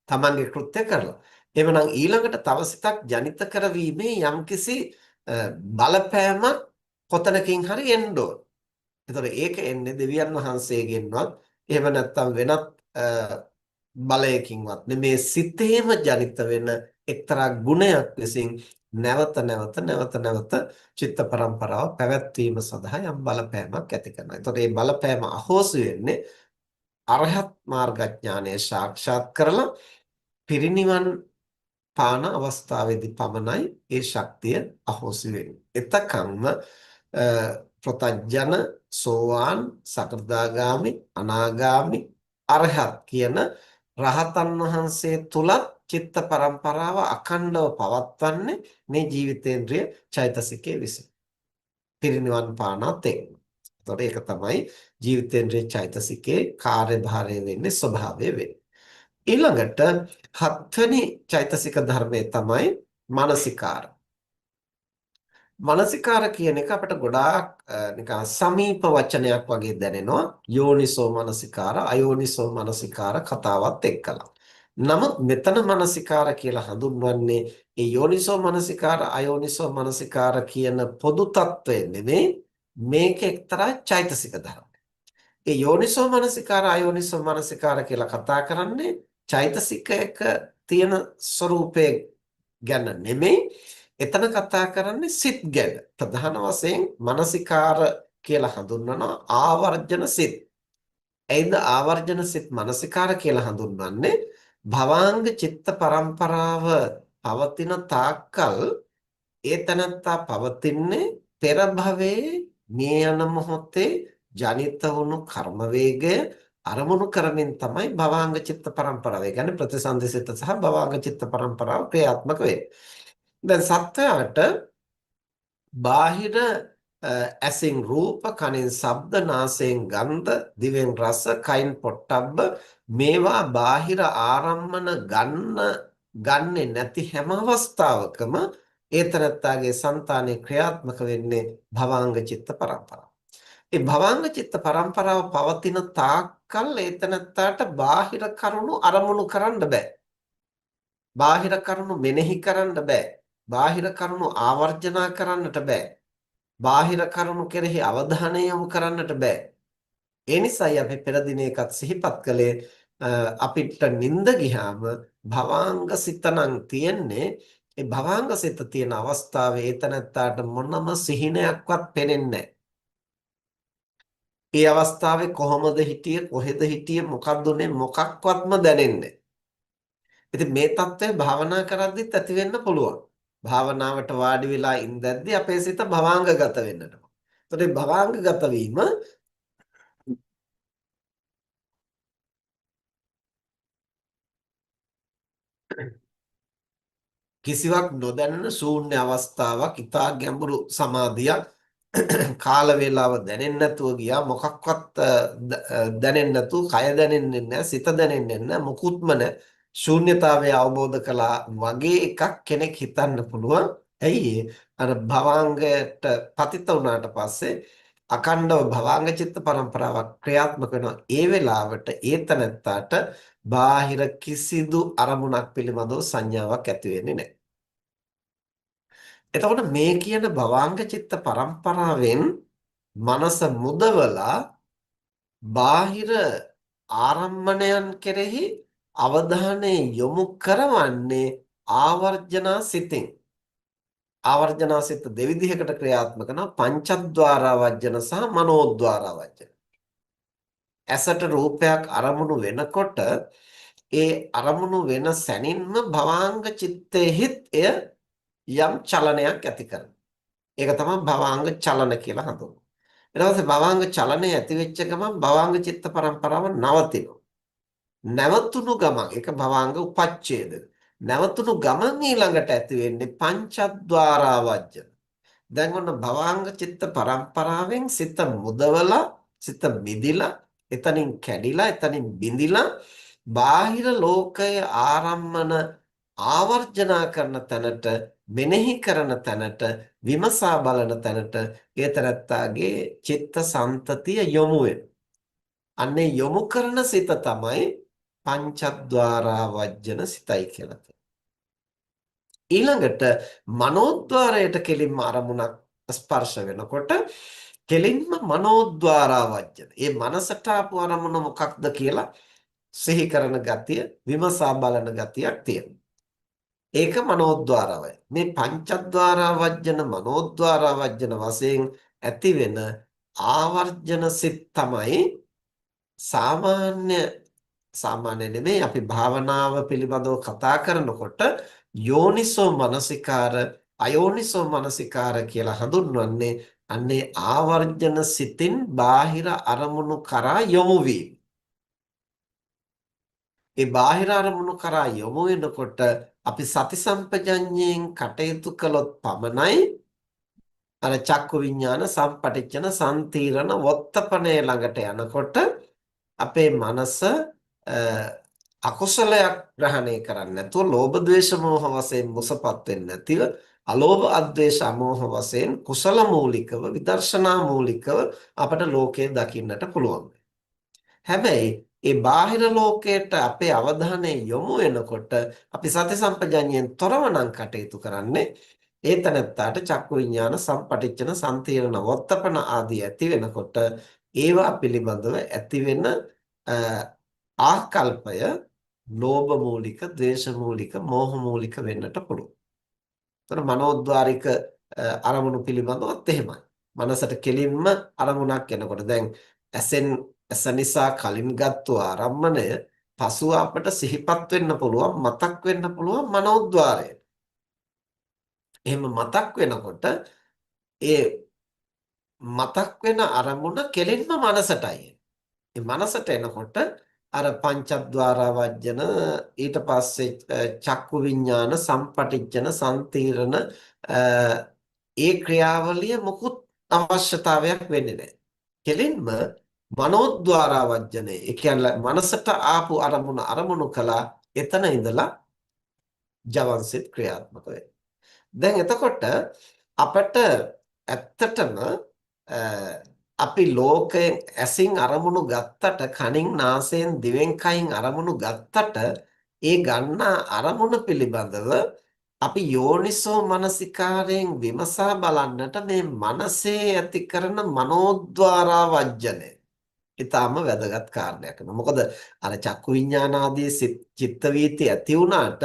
තමන්ගේ කෘත්‍ය කරලා. එවනම් ඊළඟට තව සිතක් ජනිත කරවීමේ යම්කිසි බලපෑමක් කොතනකින් හරි එන්න ඕන. ඒතකොට ඒක එන්නේ දෙවියන් වහන්සේගෙන්වත් එහෙම නැත්නම් වෙනත් බලයකින්වත් මේ සිතේම ජනිත වෙන එක්තරා ගුණයක් විසින් නැවත චිත්ත පරම්පරාව පැවැත්වීම සඳහා යම් බලපෑමක් ඇති කරනවා. ඒතකොට මේ බලපෑම අහෝසි වෙන්නේ අරහත් මාර්ගඥානය සාක්ෂාත් කරලා පිරිනිවන් පාන අවස්ථාවේදී පමණයි ඒ ශක්තිය අහෝසි වෙන්නේ. එතකම්ම ප්‍රතඥ සෝවාන් සකෘදාගාමි අනාගාමි අරහත් කියන රහතන් වහන්සේ තුලත් චිත්ත පරම්පරාව අඛණ්ඩව පවත්වන්නේ මේ ජීවිතේන්ද්‍රය චෛතසිකයේ විසින්. පිරිනිවන් පානත් එක්ක. එතකොට ඒක තමයි ජීවිතේන්ද්‍රය චෛතසිකයේ කාර්යභාරය වෙන්නේ ස්වභාවය වෙන්නේ. ඊළඟට හත්වෙනි චෛතසික ධර්මය තමයි මානසිකාර. මානසිකාර කියන එක අපිට ගොඩාක් නිකන් සමීප වචනයක් වගේ දැනෙනවා. යෝනිසෝ මානසිකාර, අයෝනිසෝ මානසිකාර කතාවත් එක්කලා. නමුත් මෙතන මානසිකාර කියලා හඳුන්වන්නේ ඒ යෝනිසෝ මානසිකාර, අයෝනිසෝ මානසිකාර කියන පොදු తත්වය නෙමෙයි. මේක එක්තරා චෛතසික ධර්ම. ඒ යෝනිසෝ මනසිකාර අයෝනිසෝ මනසිකාර කියලා කතා කරන්නේ චෛතසිකයක තියෙන ස්වરૂපය ගැන නෙමෙයි. එතන කතා කරන්නේ සිත් ගැන. ප්‍රධාන වශයෙන් මනසිකාර කියලා හඳුන්වනවා ආවර්ජන සිත්. එයිද ආවර්ජන සිත් මනසිකාර කියලා හඳුන්වන්නේ භවාංග චිත්ත පරම්පරාව පවතින තාක්කල් ඒ තනත්තා පවතින්නේ පෙර භවයේ මේ යන මොහොතේ ජනිත වුණු කර්ම වේගය අරමුණු කරමින් තමයි භවාංග චිත්ත පරම්පරාව. ඒ කියන්නේ ප්‍රතිසන්දිසිත සහ භවාංග චිත්ත පරම්පරාව ක්‍රියාත්මක වෙන්නේ. දැන් සත්වයාට බාහිර ඇසින් රූප, කනින් ශබ්ද, නාසයෙන් ගන්ධ, දිවෙන් රස, කයින් පොට්ටබ්බ මේවා බාහිර ආරම්මන ගන්නේ නැති හැම අවස්ථාවකම ඒතරත්තාගේ సంతානේ ක්‍රියාත්මක වෙන්නේ භවාංග චිත්ත පරම්පරාව. ඒ භවාංග චිත්ත පරම්පරාව පවතින තාක්කල් ඒතනත්තාට බාහිර කරුණු අරමුණු කරන්න බෑ. බාහිර කරුණු මෙනෙහි කරන්න බෑ. බාහිර කරුණු ආවර්ජනා කරන්නට බෑ. බාහිර කරුණු කෙරෙහි අවධානය යොමු කරන්නට බෑ. ඒ නිසායි අපි පෙර දිනේකත් සිහිපත් කළේ අපිට නිින්ද ගියාම භවාංග සිතනම් තියෙන්නේ ඒ භවාංග සිත තියෙන අවස්ථාවේ ඒතනත්තාට මොනම සිහිනයක්වත් පෙනෙන්නේ නැහැ. ඒ අවස්ථාවේ කොහොමද හිටියේ කොහෙද හිටියේ මොකක්ද උනේ මොකක්වත්ම දැනෙන්නේ. ඉතින් මේ தත්ත්වය භාවනා කරද්දිත් ඇති වෙන්න පුළුවන්. භාවනාවට වාඩි වෙලා ඉඳද්දී අපේ සිත භවාංගගත වෙන්නට. එතකොට මේ භවාංගගත වීම කිසිවක් නොදැනෙන ශූන්‍ය අවස්ථාවක්, ඊටා ගැඹුරු සමාධියක් කාල වේලාව දැනෙන්නේ නැතුව ගියා මොකක්වත් දැනෙන්නේ නැතුව කය දැනෙන්නේ නැහැ සිත දැනෙන්නේ නැහැ මුකුත්ම නැහැ ශූන්‍යතාවය අවබෝධ කළා වගේ එකක් කෙනෙක් හිතන්න පුළුවන්. ඇයි අර භවාංගයට පතිත වුණාට පස්සේ අකණ්ඩව භවාංග චිත්ත පරම්පරාවක් ක්‍රියාත්මක වෙනවා. ඒ වෙලාවට ඒතනත්තාට බාහිර කිසිදු අරමුණක් පිළිබඳව සංඥාවක් ඇති වෙන්නේ නැහැ. එතකොට මේ කියන භවාංග චිත්ත පරම්පරාවෙන් මනස මුදවලා බාහිර ආරම්මණයන් කෙරෙහි අවධානය යොමු කරවන්නේ ආවර්ජනා සිතින්. ආවර්ජනා සිත දෙවිධයකට ක්‍රියාත්මක කරන පංචද්වාරා වජ්ජන සහ මනෝද්වාරා වජ්ජන. ඇසට රූපයක් අරමුණු වෙනකොට ඒ අරමුණු වෙන සැනින්ම භවාංග චිත්තෙහිත් එය යම් චලනයක් ඇති කරනවා. ඒක තමයි භවාංග චලන කියලා හඳුන්වන්නේ. ඊට පස්සේ භවාංග චලනය ඇති වෙච්ච ගමන් භවාංග චිත්ත පරම්පරාව නවතිනවා. නැවතුණු ගමන් ඒක භවාංග උපච්ඡේද. නැවතුණු ගමන් ඊළඟට ඇති වෙන්නේ පංචද්වාරා වජ්ජන. දැන් ඔන්න භවාංග චිත්ත පරම්පරාවෙන් සිත මුදවලා සිත මිදිලා එතනින් කැඩිලා එතනින් බිඳිලා බාහිර ලෝකයේ ආරම්මන ආවර්ජනා කරන තැනට මෙනෙහි කරන තැනට විමසා බලන තැනට ඒතරත්තාගේ චිත්ත සන්තතිය යොමු වෙනවා. අන්නේ යොමු කරන සිත තමයි පංචද්වාරා වජ්ජන සිතයි කියලා කියනවා. ඊළඟට මනෝද්වාරයට කෙලින්ම අරමුණක් ස්පර්ශ වෙනකොට කෙලින්ම මනෝද්වාරා වජ්ජන. ඒ මනසට ආපු අරමුණ මොකක්ද කියලා සිහි කරන ගතිය, විමසා බලන ගතියක් තියෙනවා. ඒක මනෝද්වාරවයි. මේ පංචද්වාරා වජ්ජන මනෝද්වාරා වජ්ජන වශයෙන් ඇති වෙන ආවර්ජන සිත් තමයි සාමාන්‍ය සාමාන්‍ය නෙමෙයි අපි භාවනාව පිළිබඳව කතා කරනකොට යෝනිසෝ මනසිකාර අයෝනිසෝ මනසිකාර කියලා හඳුන්වන්නේ අන්නේ ආවර්ජන සිතින් බාහිර අරමුණු කරා යොමු වීම. ඒ බාහිර අරමුණු කරා යොමු වෙනකොට අපි සති සම්පජඤ්ඤයෙන් කටයුතු කළොත් පමණයි අර චක්කු විඤ්ඤාණ සම්පටිච්ඡන සම්තීරණ වොත්තපනේ ළඟට යනකොට අපේ මනස අකුසලයක් ග්‍රහණය කරන්නේ නැතුව ලෝභ ද්වේෂ මෝහ වශයෙන් මුසපත් වෙන්නේ නැතිව අලෝභ අද්වේෂ අමෝහ වශයෙන් කුසල මූලිකව විදර්ශනා මූලිකව අපට ලෝකය දකින්නට පුළුවන්. හැබැයි ඒ බාහිර ලෝකයට අපේ අවධානය යොමු වෙනකොට අපි සති සම්පජඤ්ඤයෙන් තොරව නම් කටයුතු කරන්නේ ඒ තැනත්තාට චක්කු විඤ්ඤාණ සම්පටිච්ඡන සම්තීරණ වොත්තපන ආදී ඇති වෙනකොට ඒවා පිළිබඳව ඇති වෙන ආකල්පය ලෝභ මූලික, ද්වේෂ මූලික, මෝහ මූලික වෙන්නට පුළුවන්. ඒතර මනෝද්වාරික අරමුණු පිළිබඳවත් එහෙමයි. මනසට කෙලින්ම අරමුණක් එනකොට දැන් ඇසෙන් ඇස නිසා කලින් ගත්තු ආරම්මණය පසුව අපට සිහිපත් වෙන්න පුළුවන්, මතක් වෙන්න පුළුවන් මනෝද්වාරය. එහෙම මතක් වෙනකොට ඒ මතක් වෙන අරමුණ කෙලින්ම මනසටයි. ඒ මනසට එනකොට අර පංචද්වාර වජ්ජන ඊට පස්සේ චක්කු විඤ්ඤාණ සම්පටිච්ඡන සම්තීරණ ඒ ක්‍රියාවලිය මොකුත් අවශ්‍යතාවයක් වෙන්නේ නැහැ. කෙලින්ම මනෝද්වාර වජ්ජනේ ඒ කියන්නේ මනසට ආපු අරමුණු කළා එතන ඉඳලා ජවන්සිට ක්‍රියාත්මක වෙනවා. දැන් එතකොට අපට ඇත්තටම අපි ලෝකයෙන් ඇසින් අරමුණු ගත්තට කනින් නාසයෙන් දිවෙන් කයින් අරමුණු ගත්තට ඒ ගන්නා අරමුණ පිළිබඳව අපි යෝනිසෝ මනසිකාරයෙන් විමසා බලන්නට මේ මනසේ ඇති කරන මනෝද්වාරා වජ්ජනය ඊටාම වැදගත් කාරණයක් වෙනවා. මොකද අර චක්කු විඤ්ඤාණාදී චිත්ත වීති ඇති වුණාට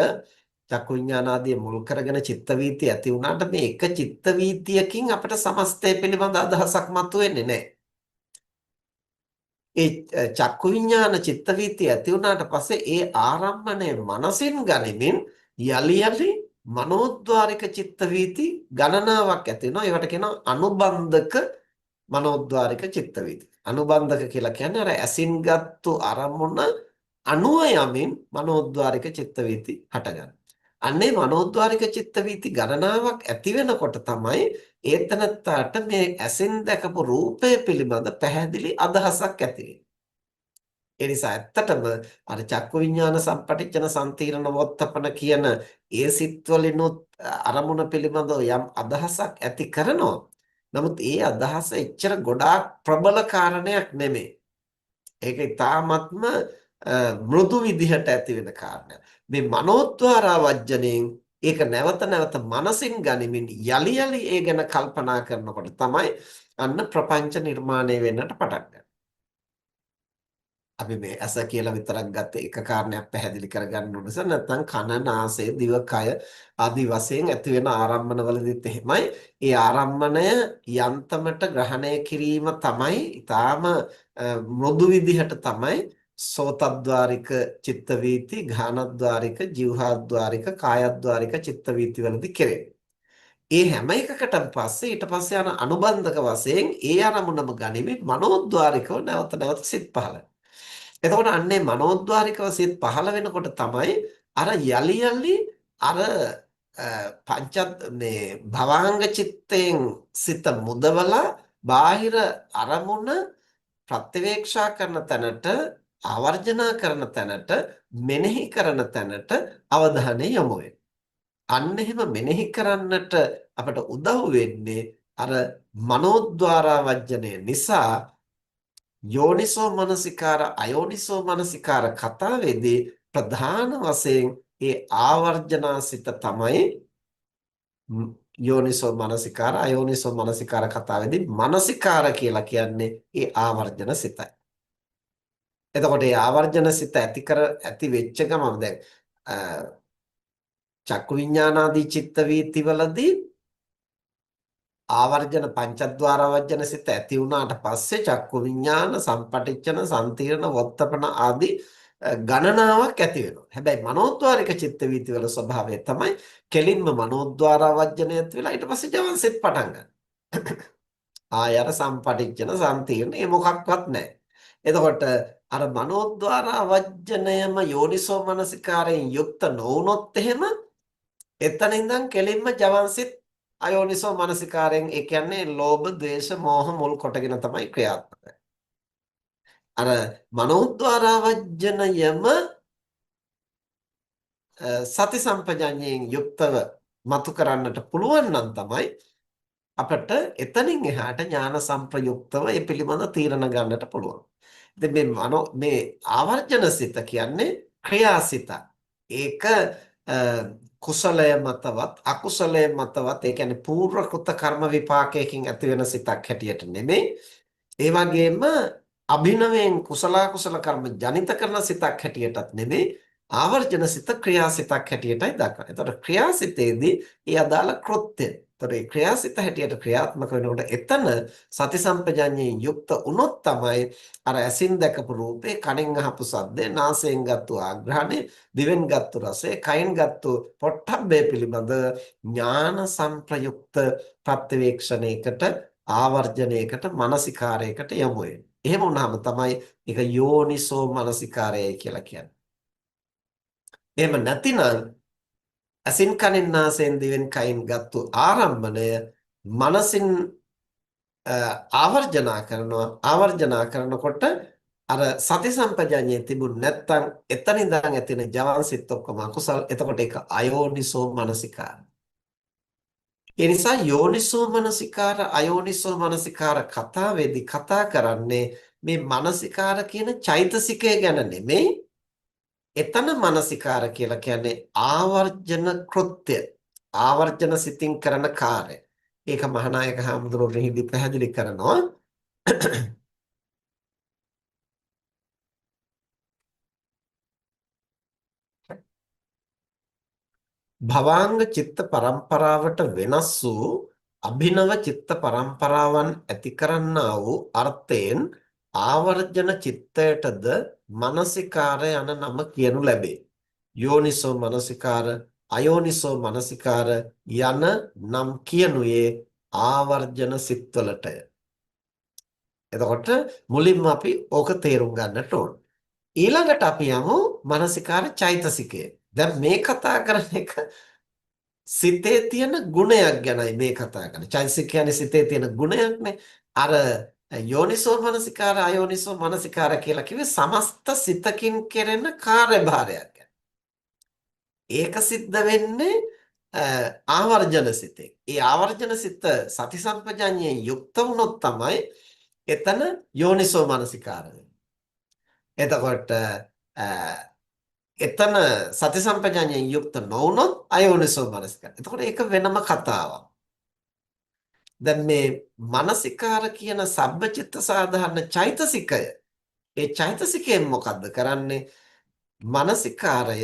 චක්කු විඤ්ඤාණාදී මුල් කරගෙන චිත්ත වීති ඇති වුණාට මේ එක චිත්ත වීතියකින් අපිට සමස්තය පිළිබඳ අදහසක් මතුවෙන්නේ නැහැ. ඒ චක්කු විඤ්ඤාණ චිත්ත වීතිය ඇති වුණාට පස්සේ ඒ ආරම්මණය මනසින් ගනිමින් යලි යලි මනෝද්වාරික චිත්ත වීති ගණනාවක් ඇති වෙනවා. ඒවට කියනවා අනුබන්ධක මනෝද්වාරික චිත්ත වීති. අනුබන්ධක කියලා කියන්නේ අර ඇසින්ගත්තු අරමුණ අනුව යමින් මනෝද්වාරික චිත්ත වීති හටගන්නේ. අන්නේ මනෝද්වාරික චිත්ත වීති ගණනාවක් ඇති වෙනකොට තමයි ඒතනත්තාට මේ ඇසින් දැකපු රූපය පිළිබඳ පැහැදිලි අදහසක් ඇති වෙන්නේ. ඒ නිසා ඇත්තටම අර චක්කු විඤ්ඤාණ සම්පටිච්ඡන සම්තීරණ වොත්තපන කියන ඒ සිත්වලිනුත් අරමුණ පිළිබඳව යම් අදහසක් ඇති කරනවා. නමුත් ඒ අදහස එච්චර ගොඩාක් ප්‍රබල කාරණයක් නෙමෙයි. ඒක ඊ타ත්ම මෘදු විදිහට ඇති වෙන කාරණයක්. මේ මනෝද්වාරා වජ්ජණයෙන් ඒක නැවත නැවත මනසින් ගනිමින් යලි යලි ඒ ගැන කල්පනා කරනකොට තමයි අන්න ප්‍රපංච නිර්මාණය වෙන්නට පටන් ගන්නේ. අපි මේ ඇස කියලා විතරක් ගත්ත එක කාරණයක් පැහැදිලි කරගන්න ඕන නිසා නැත්නම් කන නාසය දිව කය ආදි වශයෙන් ඇති වෙන ආරම්මනවලදීත් එහෙමයි. ඒ ආරම්මණය යන්තමට ග්‍රහණය කිරීම තමයි ඊටාම මෘදු විදිහට තමයි සෝතද්්වාරික චිත්ත වීති, ඝානද්්වාරික, જીවහාද්්වාරික, කායද්්වාරික චිත්ත වීති වලදී කෙරෙන්නේ. ඒ හැම එකකටම පස්සේ ඊට පස්සේ යන අනුබන්ධක වශයෙන් ඒ අරමුණම ගනිමින් මනෝද්වාරිකව නැවත නැවත සිත් පහළ. එතකොට අන්නේ මනෝද්වාරිකව සිත් පහළ වෙනකොට තමයි අර යලි යලි අර පංච මේ භවාංග චිත්තයෙන් සිත මුදවලා බාහිර අරමුණ ප්‍රත්‍යවේක්ෂා කරන තැනට ආවර්ජනා කරන තැනට මෙනෙහි කරන තැනට අවධානය යොමු වෙනවා. අන්න එහෙම මෙනෙහි කරන්නට අපට උදව් වෙන්නේ අර මනෝද්වාරා වජ්ජනය නිසා යෝනිසෝ මනසිකාර අයෝනිසෝ මනසිකාර කතාවේදී ප්‍රධාන වශයෙන් ඒ ආවර්ජනාසිත තමයි යෝනිසෝ මනසිකාර අයෝනිසෝ මනසිකාර කතාවේදී මනසිකාර කියලා කියන්නේ ඒ ආවර්ජන සිතයි. එතකොට ඒ ආවර්ජන සිත ඇති වෙච්ච ගමන් දැන් චක්කු විඤ්ඤාණාදී චිත්ත වීතිවලදී ආවර්ජන පංචද්වාර වජ්ජන සිත ඇති වුණාට පස්සේ චක්කු විඥාන සම්පටිච්ඡන සම්තිරණ වොත්තපන ආදී ගණනාවක් ඇති වෙනවා. හැබැයි මනෝද්වාරික චිත්ත වීති වල ස්වභාවය තමයි කෙලින්ම මනෝද්වාර වජ්ජනයත් වෙලා ඊට පස්සේ ජවන් සිත් පටන් ගන්න. ආය අර සම්පටිච්ඡන සම්තිරණ ඒ මොකක්වත් නැහැ. එතකොට අර මනෝද්වාර වජ්ජනයම යෝනිසෝ මනසිකාරයෙන් යුක්ත නොවුනොත් එහෙම එතන ඉඳන් කෙලින්ම ජවන්සිට අයෝනිසෝ මනසිකාරයෙන් ඒ කියන්නේ ලෝභ, ද්වේෂ, මෝහ මුල් කොටගෙන තමයි ක්‍රියාත්මක වෙන්නේ. අර මනෝද්වාරවජ්ජනයම සති සම්පජඤ්ඤයෙන් යුක්තව මතු කරන්නට පුළුවන් නම් තමයි අපිට එතනින් එහාට ඥාන සංප්‍රයුක්තව ඒ පිළිබඳ තීරණ ගන්නට පුළුවන්. ඉතින් මේ ආවර්ජන සිත කියන්නේ ක්‍රියාසිත. ඒක කුසලය මතවත් අකුසලය මතවත් ඒ කියන්නේ පූර්වකృత කර්ම විපාකයකින් ඇති වෙන සිතක් හැටියට නෙමෙයි. ඒ වගේම අභිනවයෙන් කුසල කුසල කර්ම ජනිත කරන සිතක් හැටියටත් නෙමෙයි. ආවර්ජන සිත ක්‍රියාසිතක් හැටියටයි දක්වන්නේ. එතකොට ක්‍රියාසිතේදී ඒ අදාළ කෘත්‍ය. එතකොට මේ ක්‍රියාසිත හැටියට ක්‍රියාත්මක වෙනකොට එතන සති සම්පජාඤ්ඤයෙන් යුක්ත වුණොත් තමයි අර ඇසින් දැකපු රූපේ, කනෙන් අහපු ශබ්දේ, නාසයෙන් ගත්තු ආග්‍රහණය, දිවෙන් ගත්තු රසය, කයින් ගත්තු පොට්ටබ්බේ පිළිබඳ ඥාන සංප්‍රයුක්ත ප්‍රත්‍යවේක්ෂණයකට ආවර්ජනයකට මානසිකාරයකට යොමු වෙන්නේ. එහෙම වුණාම තමයි ඒක යෝනිසෝ මානසිකාරයයි කියලා කියන්නේ. එහෙම නැතිනම් අසින් කනින් නාසයෙන් දිවෙන් කයින් ගත්තු ආරම්භණය මනසින් ආවර්ජනා කරනකොට අර සති සම්පජාඤ්ඤයේ තිබුණ නැත්නම් එතන ඉඳන් ඇතින ජවන් සිත් ඔක්කොම අකුසල්. එතකොට ඒක අයෝනිසෝ මානසිකාරය. ඒ නිසා යෝනිසෝ මනසිකාර අයෝනිසෝ මනසිකාර කතාවේදී කතා කරන්නේ මේ මනසිකාර කියන චෛතසිකය ගැන නෙමෙයි. එතන මනසිකාර කියලා කියන්නේ ආවර්ජන කෘත්‍ය. ආවර්ජන සිතින් කරන කාර්ය. ඒක මහානායක හාමුදුරුවෝ මෙහිදී පැහැදිලි කරනවා. භවාංග චිත්ත පරම්පරාවට වෙනස් වූ අභිනව චිත්ත පරම්පරාවන් ඇති කරන්නා වූ අර්ථයෙන් ආවර්ජන චිත්තයටද මනසිකාර යන නම කියනු ලැබේ. යෝනිසෝ මනසිකාර අයෝනිසෝ මනසිකාර යන නම් කියනුයේ ආවර්ජන සිත්වලටය. එතකොට මුලින්ම අපි ඕක තේරුම් ගන්නට ඕන. ඊළඟට අපි යමු මනසිකාර චෛතසිකය. දැන් මේ කතා කරන එක සිතේ තියෙන ගුණයක් ගැනයි මේ කතා කරන්නේ. චෛතසික කියන්නේ සිතේ තියෙන ගුණයක්නේ. අර යෝනිසෝ මනසිකාර අයෝනිසෝ මනසිකාර කියලා කිව්වේ සමස්ත සිතකින් කෙරෙන කාර්යභාරයක්. ඒක සිද්ධ වෙන්නේ ආවර්ජන සිතේ. ඒ ආවර්ජන සිත සති සම්පජාඤ්ඤයෙන් යුක්ත වුණොත් තමයි එතන යෝනිසෝ මනසිකාර වෙන්නේ. එතකොට එතන සති සම්පජාඤ්ඤයෙන් යුක්ත නොවුනොත් අයෝනිසෝ මනසිකාර. එතකොට ඒක වෙනම කතාවක්. දැන් මේ මනසිකාර කියන සබ්බචිත්ත සාධාරණ චෛතසිකය. ඒ චෛතසිකයෙන් මොකද්ද කරන්නේ? මනසිකාරය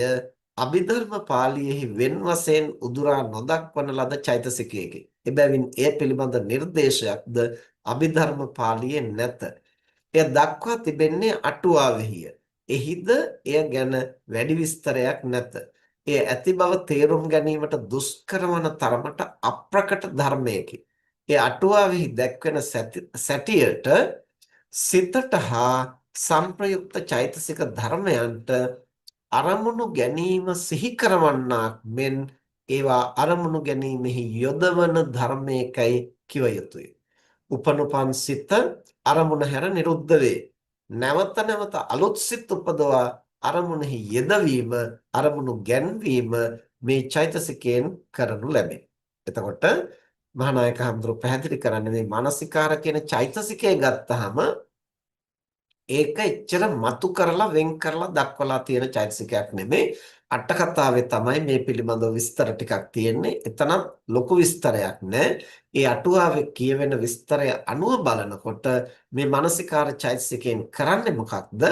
අභිධර්ම පාළියේහි වෙන් වශයෙන් උදුරා නොදක්වන ලද චෛතසිකයකි. එබැවින් එය පිළිබඳ නිර්දේශයක්ද අභිධර්ම පාළියේ නැත. එය දක්වා තිබෙන්නේ අටුවාවෙහිය. එහිද එය ගැන වැඩි විස්තරයක් නැත. එය ඇති බව තේරුම් ගැනීමට දුෂ්කර වන තරමට අප්‍රකට ධර්මයකි. ඒ අටුවාවෙහි දැක්වෙන සැටියට සිතට හා සංප්‍රයුක්ත චෛතසික ධර්මයන්ට අරමුණු ගැනීම සිහි කරවන්නාක් මෙන් ඒවා අරමුණු ගැනීමෙහි යොදවන ධර්මයකයි කිව යුතුය. උපනුපන් සිත අරමුණ හැර නිරුද්ධ වේ. නැවත නැවත අලුත් සිත් උපදවා අරමුණෙහි යෙදවීම අරමුණු ගැන්වීම මේ චෛතසිකයෙන් කරනු ලැබේ. එතකොට මහානායක හඳුරු පැහැදිලි කරන්නේ මේ මානසිකාර කියන චෛතසිකය ගත්තාම ඒක එච්චර මතු කරලා වෙන් කරලා දක්වලා තියෙන චෛතසිකයක් නෙමෙයි. අට කතාවේ තමයි මේ පිළිබඳව විස්තර ටිකක් තියෙන්නේ. එතනත් ලොකු විස්තරයක් නෑ. ඒ අටුවාවේ කියවෙන විස්තරය අනුව බලනකොට මේ මානසිකාර චෛතසිකයෙන් කරන්නේ මොකක්ද?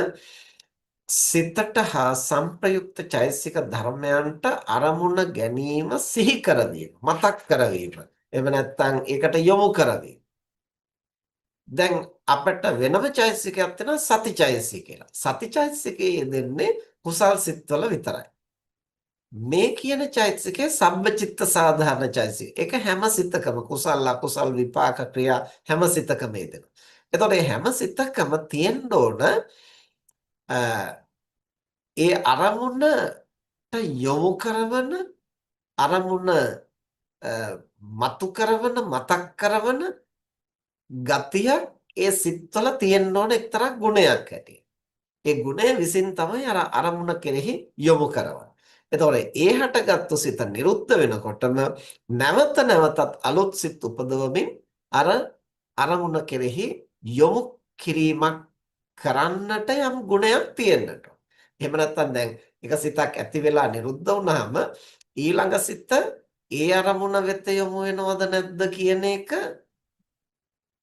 සිතට හා සංප්‍රයුක්ත චෛතසික ධර්මයන්ට අරමුණ ගැනීම සිහි කර දීම, මතක් කරවීම. එහෙම නැත්නම් ඒකට යොමු කරවි. දැන් අපිට වෙනම චෛතසිකයක් තියෙනවා සතිචෛතසිකය කියලා. සතිචෛතසිකයේ යෙදෙන්නේ කුසල් සිත්වල විතරයි. මේ කියන චෛතසිකය සබ්බචිත්ත සාධාරණ චෛතසිකය. ඒක හැම සිතකම කුසල අකුසල් විපාක ක්‍රියා හැම සිතකම යෙදෙනවා. එතකොට මේ හැම සිතකම තියෙන්න ඕන ඒ අරමුණට යොමු කරන අරමුණ මතු කරන මතක් කරන ගතියක් ඒ සිත්වල තියෙන්න ඕන එක්තරා ගුණයක් ඇති. ඒ ගුණය විසින් තමයි අර අරමුණ කෙරෙහි යොමු කරවන්නේ. එතකොට ඒ හටගත්තු සිත නිරුද්ධ වෙනකොටම නැවත නැවතත් අලුත් සිත් උපදවමින් අර අරමුණ කෙරෙහි යොමු කිරීමක් කරන්නට යම් ගුණයක් තියෙන්නට. එහෙම නැත්නම් දැන් එක සිතක් ඇති වෙලා නිරුද්ධ වුණාම ඊළඟ සිත ඒ අරමුණ වෙත යොමු වෙනවද නැද්ද කියන එක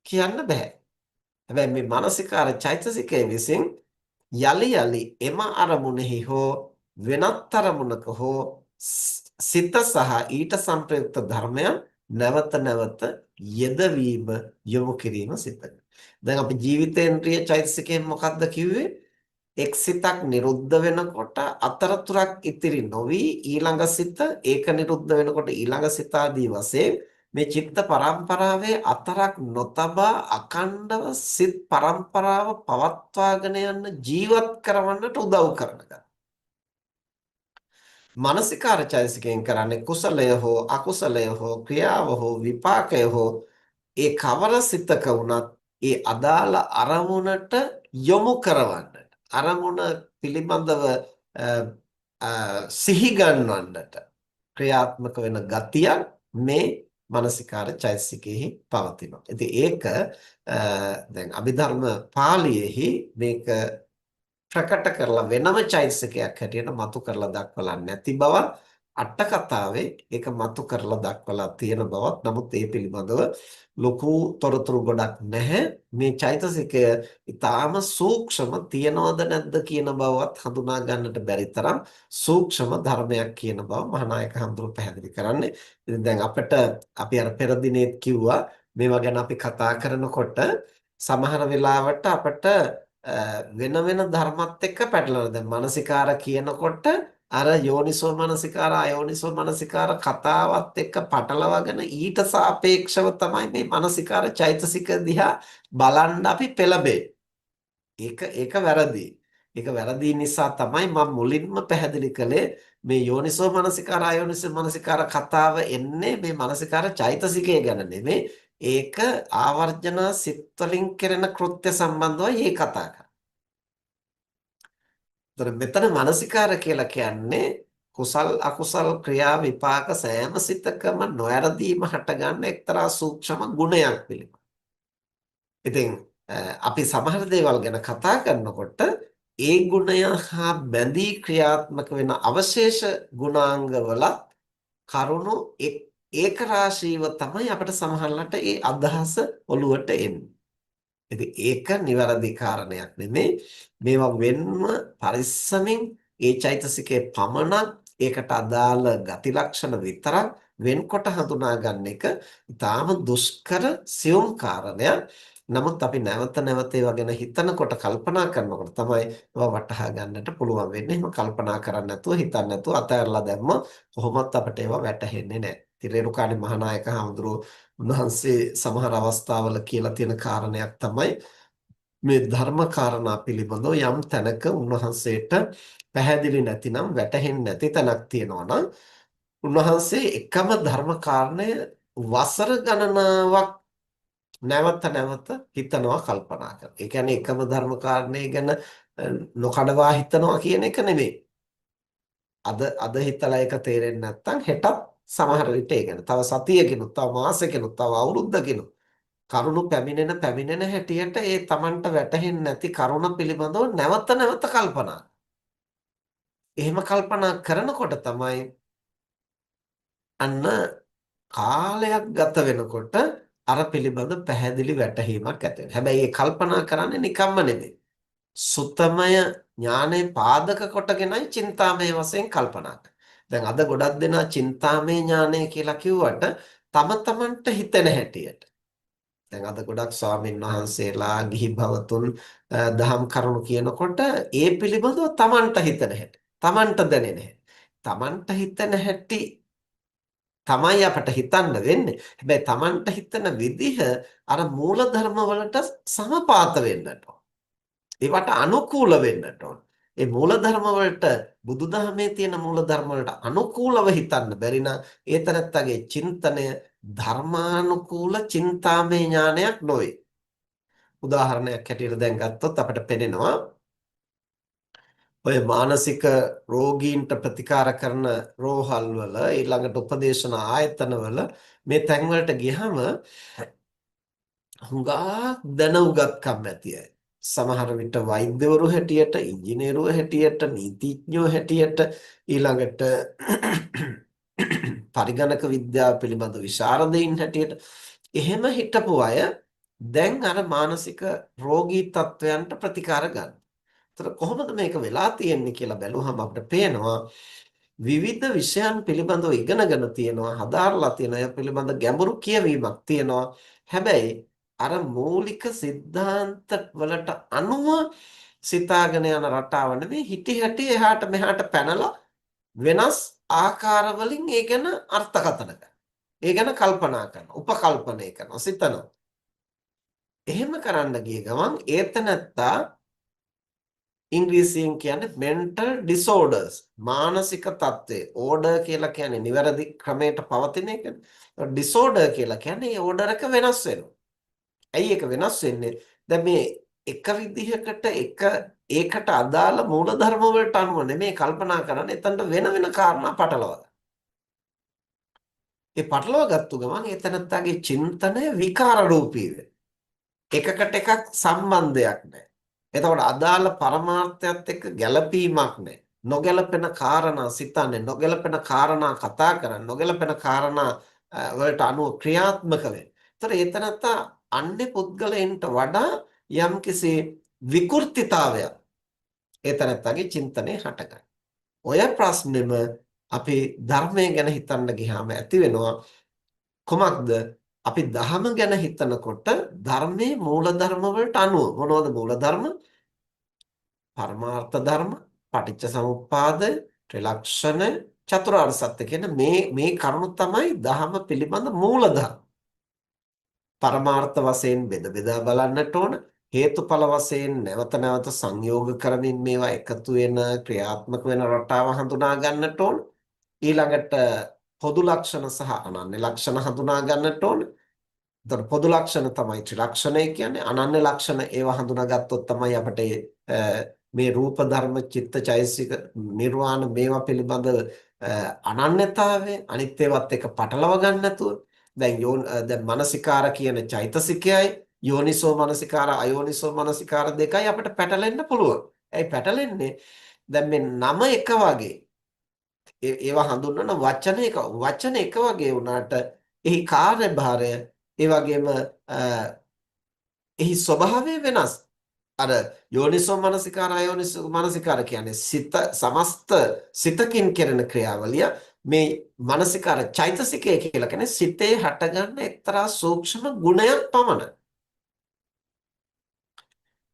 කියන්න බෑ. හැබැයි මේ මානසිකාර චෛතසිකයේ විසින් යලි යලි එම අරමුණෙහි හෝ වෙනත් අරමුණක හෝ සිත සහ ඊට සංප්‍රයුක්ත ධර්මයන් නැවත නැවත යෙදවීම යොමු කිරීම සිතක. දැන් අපි ජීවිතේන්ද්‍රිය චෛතසිකයෙන් මොකක්ද කිව්වේ? එක් සිතක් නිරුද්ධ වෙනකොට අතරතුරක් ඉතිරි නොවි ඊළඟ සිත ඒක නිරුද්ධ වෙනකොට ඊළඟ සිත ආදී වශයෙන් මේ චිත්ත පරම්පරාවේ අතරක් නොතබා අකණ්ඩව සිත් පරම්පරාව පවත්වාගෙන යන්න ජීවත් කරවන්නට උදව් කරන එක. මානසිකාර චෛතසිකයෙන් කරන්නේ කුසලය හෝ අකුසලය හෝ ක්‍රියාව හෝ විපාකය හෝ ඒ කවර සිතක වුණත් ඒ අදාළ අරමුණට යොමු කරවන්නට අරමුණ පිළිබඳව සිහි ගන්වන්නට ක්‍රියාත්මක වෙන ගතියක් මේ මානසිකාර චෛතසිකෙහි පවතිනවා. ඉතින් ඒක දැන් අභිධර්ම පාළියේහි මේක ප්‍රකට කරලා වෙනම චෛතසිකයක් හැටියට මතු කරලා දක්වලා නැති බව අට කතාවේ ඒක මතු කරලා දක්වලා තියෙන බවත් නමුත් ඒ පිළිබඳව ලොකු තොරතුරු ගොඩක් නැහැ මේ චෛතසිකය ඊටාම සූක්ෂම තියනවද නැද්ද කියන බවවත් හඳුනා ගන්නට බැරි තරම් සූක්ෂම ධර්මයක් කියන බව මහානායක හඳුරු පැහැදිලි කරන්නේ. ඉතින් දැන් අපි අර පෙර දිනෙත් කිව්වා මේවා ගැන අපි කතා කරනකොට සමහර වෙලාවට අපිට වෙන වෙන ධර්මත් එක්ක පැටලෙනවා. දැන් මානසිකාර කියනකොට අර යෝනිසෝ මානසිකාර අයෝනිසෝ මානසිකාර කතාවත් එක්ක පටලවාගෙන ඊට සාපේක්ෂව තමයි මේ මානසිකාර චෛතසික දිහා බලන්න අපි පෙළඹෙන්නේ. ඒක වැරදි. ඒක වැරදි නිසා තමයි මම මුලින්ම පැහැදිලි කළේ මේ යෝනිසෝ මානසිකාර අයෝනිසෝ මානසිකාර කතාව එන්නේ මේ මානසිකාර චෛතසිකය ගැන නෙමෙයි. ඒක ආවර්ජන සිත් වලින් කෙරෙන කෘත්‍ය සම්බන්ධවයි මේ කතා කරන්නේ. මෙතන මානසිකාර කියලා කියන්නේ කුසල් අකුසල් ක්‍රියා විපාක සෑම සිතකම නොයරදීම හටගන්න එක්තරා සූක්ෂම ගුණයක් පිළිබඳ. ඉතින් අපි සමහර දේවල් ගැන කතා කරනකොට ඒ ගුණය හා බැඳී ක්‍රියාත්මක වෙන අවශේෂ ගුණාංගවල කරුණු ඒක රාශීව තමයි අපිට සමහරවිට ඒ අදහස ඔලුවට එන්නේ. ඉතින් ඒක නිවැරදි කාරණයක් නෙමෙයි. මේවා වෙන්ම පරිස්සමින් ඒ චෛතසිකයේ පමණක් ඒකට අදාළ ගති ලක්ෂණ විතරක් වෙන්කොට හඳුනා ගන්න එක ඊටාම දුෂ්කර සියුම් කාරණයක්. නමුත් අපි නැවත නැවත ඒවා ගැන හිතනකොට කල්පනා කරනකොට තමයි ඒවා වටහා ගන්නට පුළුවන් වෙන්නේ. එහෙම කල්පනා කරන්නේ නැතුව හිතන්නේ නැතුව අතහැරලා දැම්ම කොහොමත් අපිට ඒවා වැටහෙන්නේ නැහැ. ඉතින් රේරුකාණේ මහානායක හඳුරෝ උන්වහන්සේ සමහර අවස්ථාවල කියලා තියෙන කාරණයක් තමයි මේ ධර්ම කාරණා පිළිබඳව යම් තැනක උන්වහන්සේට පැහැදිලි නැතිනම් වැටහෙන්නේ නැති තැනක් තියෙනවා නම් උන්වහන්සේ එකම ධර්ම කාරණය වසර ගණනාවක් නැවත නැවත හිතනවා කල්පනා කරනවා. ඒ කියන්නේ එකම ධර්ම කාරණේ ගැන නොකඩවා හිතනවා කියන එක නෙමෙයි. අද හිතලා ඒක තේරෙන්නේ නැත්නම් හෙටත් සමහර විට ඒ ගැන තව සතියකිනුත් තව මාසෙකිනුත් තව අවුරුද්දකිනුත් කරුණු පැමිණෙන හැටියට ඒ Tamanට වැටහෙන්නේ නැති කරුණ පිළිබඳව නැවත නැවත කල්පනා. එහෙම කල්පනා කරනකොට තමයි අන්න කාලයක් ගත වෙනකොට අර පිළිබඳ පැහැදිලි වැටහීමක් ඇති වෙනවා. හැබැයි ඒ කල්පනා කරන්නේ නිකම්ම නෙමෙයි. සුතමය ඥානෙ පාදක කොටගෙනයි චින්තාමය වශයෙන් කල්පනා කරන්නේ. දැන් අද ගොඩක් දෙනා චින්තාමය ඥානය කියලා කිව්වට තම තමන්ට හිතෙන හැටියට. දැන් අද ගොඩක් ස්වාමීන් වහන්සේලා ගිහි භවතුන් දහම් කරුණු කියනකොට ඒ පිළිබඳව තමන්ට හිතෙන හැටි, තමන්ට දැනෙන හැටි, තමන්ට හිතෙන හැටි තමයි අපට හිතන්න වෙන්නේ. හැබැයි තමන්ට හිතන විදිහ අර මූල ධර්ම වලට සමපාත වෙන්නට ඕන. ඒවට අනුකූල වෙන්නට ඕන. ඒ මූලධර්ම වලට බුදුදහමේ තියෙන මූලධර්ම වලට අනුකූලව හිතන්න බැරි නම් ඒ තනත්තගේ චින්තනය ධර්මානුකූල චින්තාමය ඥානයක් නොවේ. උදාහරණයක් හැටියට දැන් ගත්තොත් අපිට පේනවා ඔය මානසික රෝගීන්ට ප්‍රතිකාර කරන රෝහල් වල ඊළඟට උපදේශන ආයතන වල මේ තැන් වලට ගියහම හුඟා දැනුගත්කම් ඇති අය. සමහර විට වෛද්‍යවරු හැටියට, ඉංජිනේරුවෝ හැටියට, නීතිඥයෝ හැටියට ඊළඟට පරිගණක විද්‍යාව පිළිබඳ විශාරදයින් හැටියට එහෙම හිටපු අය දැන් අර මානසික රෝගී තත්වයන්ට ප්‍රතිකාර ගන්න. ඒතර කොහොමද මේක වෙලා තියෙන්නේ කියලා බැලුවහම අපිට පේනවා විවිධ විෂයන් පිළිබඳව ඉගෙනගෙන තියෙනවා, හදාarලා තියෙනවා, ඒ පිළිබඳ ගැඹුරු කියවීමක් තියෙනවා. හැබැයි අර මූලික સિદ્ધාන්ත වලට අනුව සිතාගෙන යන රටාව නෙමෙයි හිටි හැටි එහාට මෙහාට පැනලා වෙනස් ආකාර වලින් ඒ ගැන අර්ථකථන ගන්න. ඒ ගැන කල්පනා කරනවා, උපකල්පනය කරනවා, සිතනවා. එහෙම කරන්න ගිය ගමන් ඒතනත්තා ඉංග්‍රීසියෙන් කියන්නේ mental disorders මානසික තත්ත්වය. order කියලා කියන්නේ නිවැරදි ක්‍රමයට පවතින එකනේ. disorder කියලා කියන්නේ ඒ order එක වෙනස් වෙනවා. ඇයි ඒක වෙනස් වෙන්නේ? දැන් මේ එක විදිහකට ඒකට අදාළ මූලධර්ම වලට අනුව නෙමෙයි කල්පනා කරන්නේ. එතනට වෙන වෙන කාරණා පටලවා ගන්න. ඒ පටලවා ගත්තු ගමන් එතනත්තාගේ චින්තනය විකාර රූපී වෙනවා. එකකට එකක් සම්බන්ධයක් නැහැ. එතකොට අදාළ පරමාර්ථයත් එක්ක ගැළපීමක් නැහැ. නොගැලපෙන කාරණා සිතන්නේ, නොගැලපෙන කාරණා කතා කරන්නේ, නොගැලපෙන කාරණා වලට අනුව ක්‍රියාත්මක වෙන්නේ. ඒතර ඒතනත්ත අන්‍ය පුද්ගලයන්ට වඩා යම්කිසි විකෘතිතාවයක් ඒතනත්තගේ චින්තනයේ හටගන්නවා. ඔය ප්‍රශ්නෙම අපි ධර්මය ගැන හිතන්න ගියාම ඇති වෙනවා කොමක්ද? අපි දහම ගැන හිතනකොට ධර්මයේ මූලධර්ම වලට අනුව මොනවද මූලධර්ම? පරමාර්ථ ධර්ම, පටිච්ච සමුප්පාදය, ත්‍රිලක්ෂණ, චතුරාර්ය සත්‍ය කියන මේ කරුණු තමයි දහම පිළිබඳ මූලධර්ම. පරමාර්ථ වශයෙන් බෙද බෙදා බලන්නට ඕන. හේතුඵල වශයෙන් නැවත නැවත සංයෝග කරමින් මේවා එකතු වෙන ක්‍රියාත්මක වෙන රටාව හඳුනා ගන්නට ඕන. ඊළඟට පොදු ලක්ෂණ සහ අනන්‍ය ලක්ෂණ හඳුනා ගන්නට ඕන. එතකොට පොදු ලක්ෂණ තමයි ත්‍රිලක්ෂණය කියන්නේ. අනන්‍ය ලක්ෂණ ඒවා හඳුනාගත්තොත් තමයි අපිට මේ රූප ධර්ම, චිත්ත චෛතසික, නිර්වාණ මේවා පිළිබඳ අනන්‍යතාවය අනිත් ඒවාත් එක්ක පටලවා ගන්න නැතුව දැන් මනසිකාර කියන චෛතසිකයයි යෝනිසෝ මනසිකාර අයෝනිසෝ මනසිකාර දෙකයි අපිට පැටලෙන්න පුළුවන්. ඒයි පැටලෙන්නේ දැන් මේ නම එක වගේ ඒවා හඳුන්වන වචන එක වගේ වුණාට එහි කාර්යභාරය ඒ වගේම එහි ස්වභාවය වෙනස්. අර යෝනිසෝ මනසිකාර අයෝනිසෝ මනසිකාර කියන්නේ සමස්ත සිතකින් කෙරෙන ක්‍රියාවලිය. මේ මනසිකාර චෛතසිකය කියලා කියන්නේ සිතේ හටගන්න එක්තරා සූක්ෂම ගුණයක් පමණයි.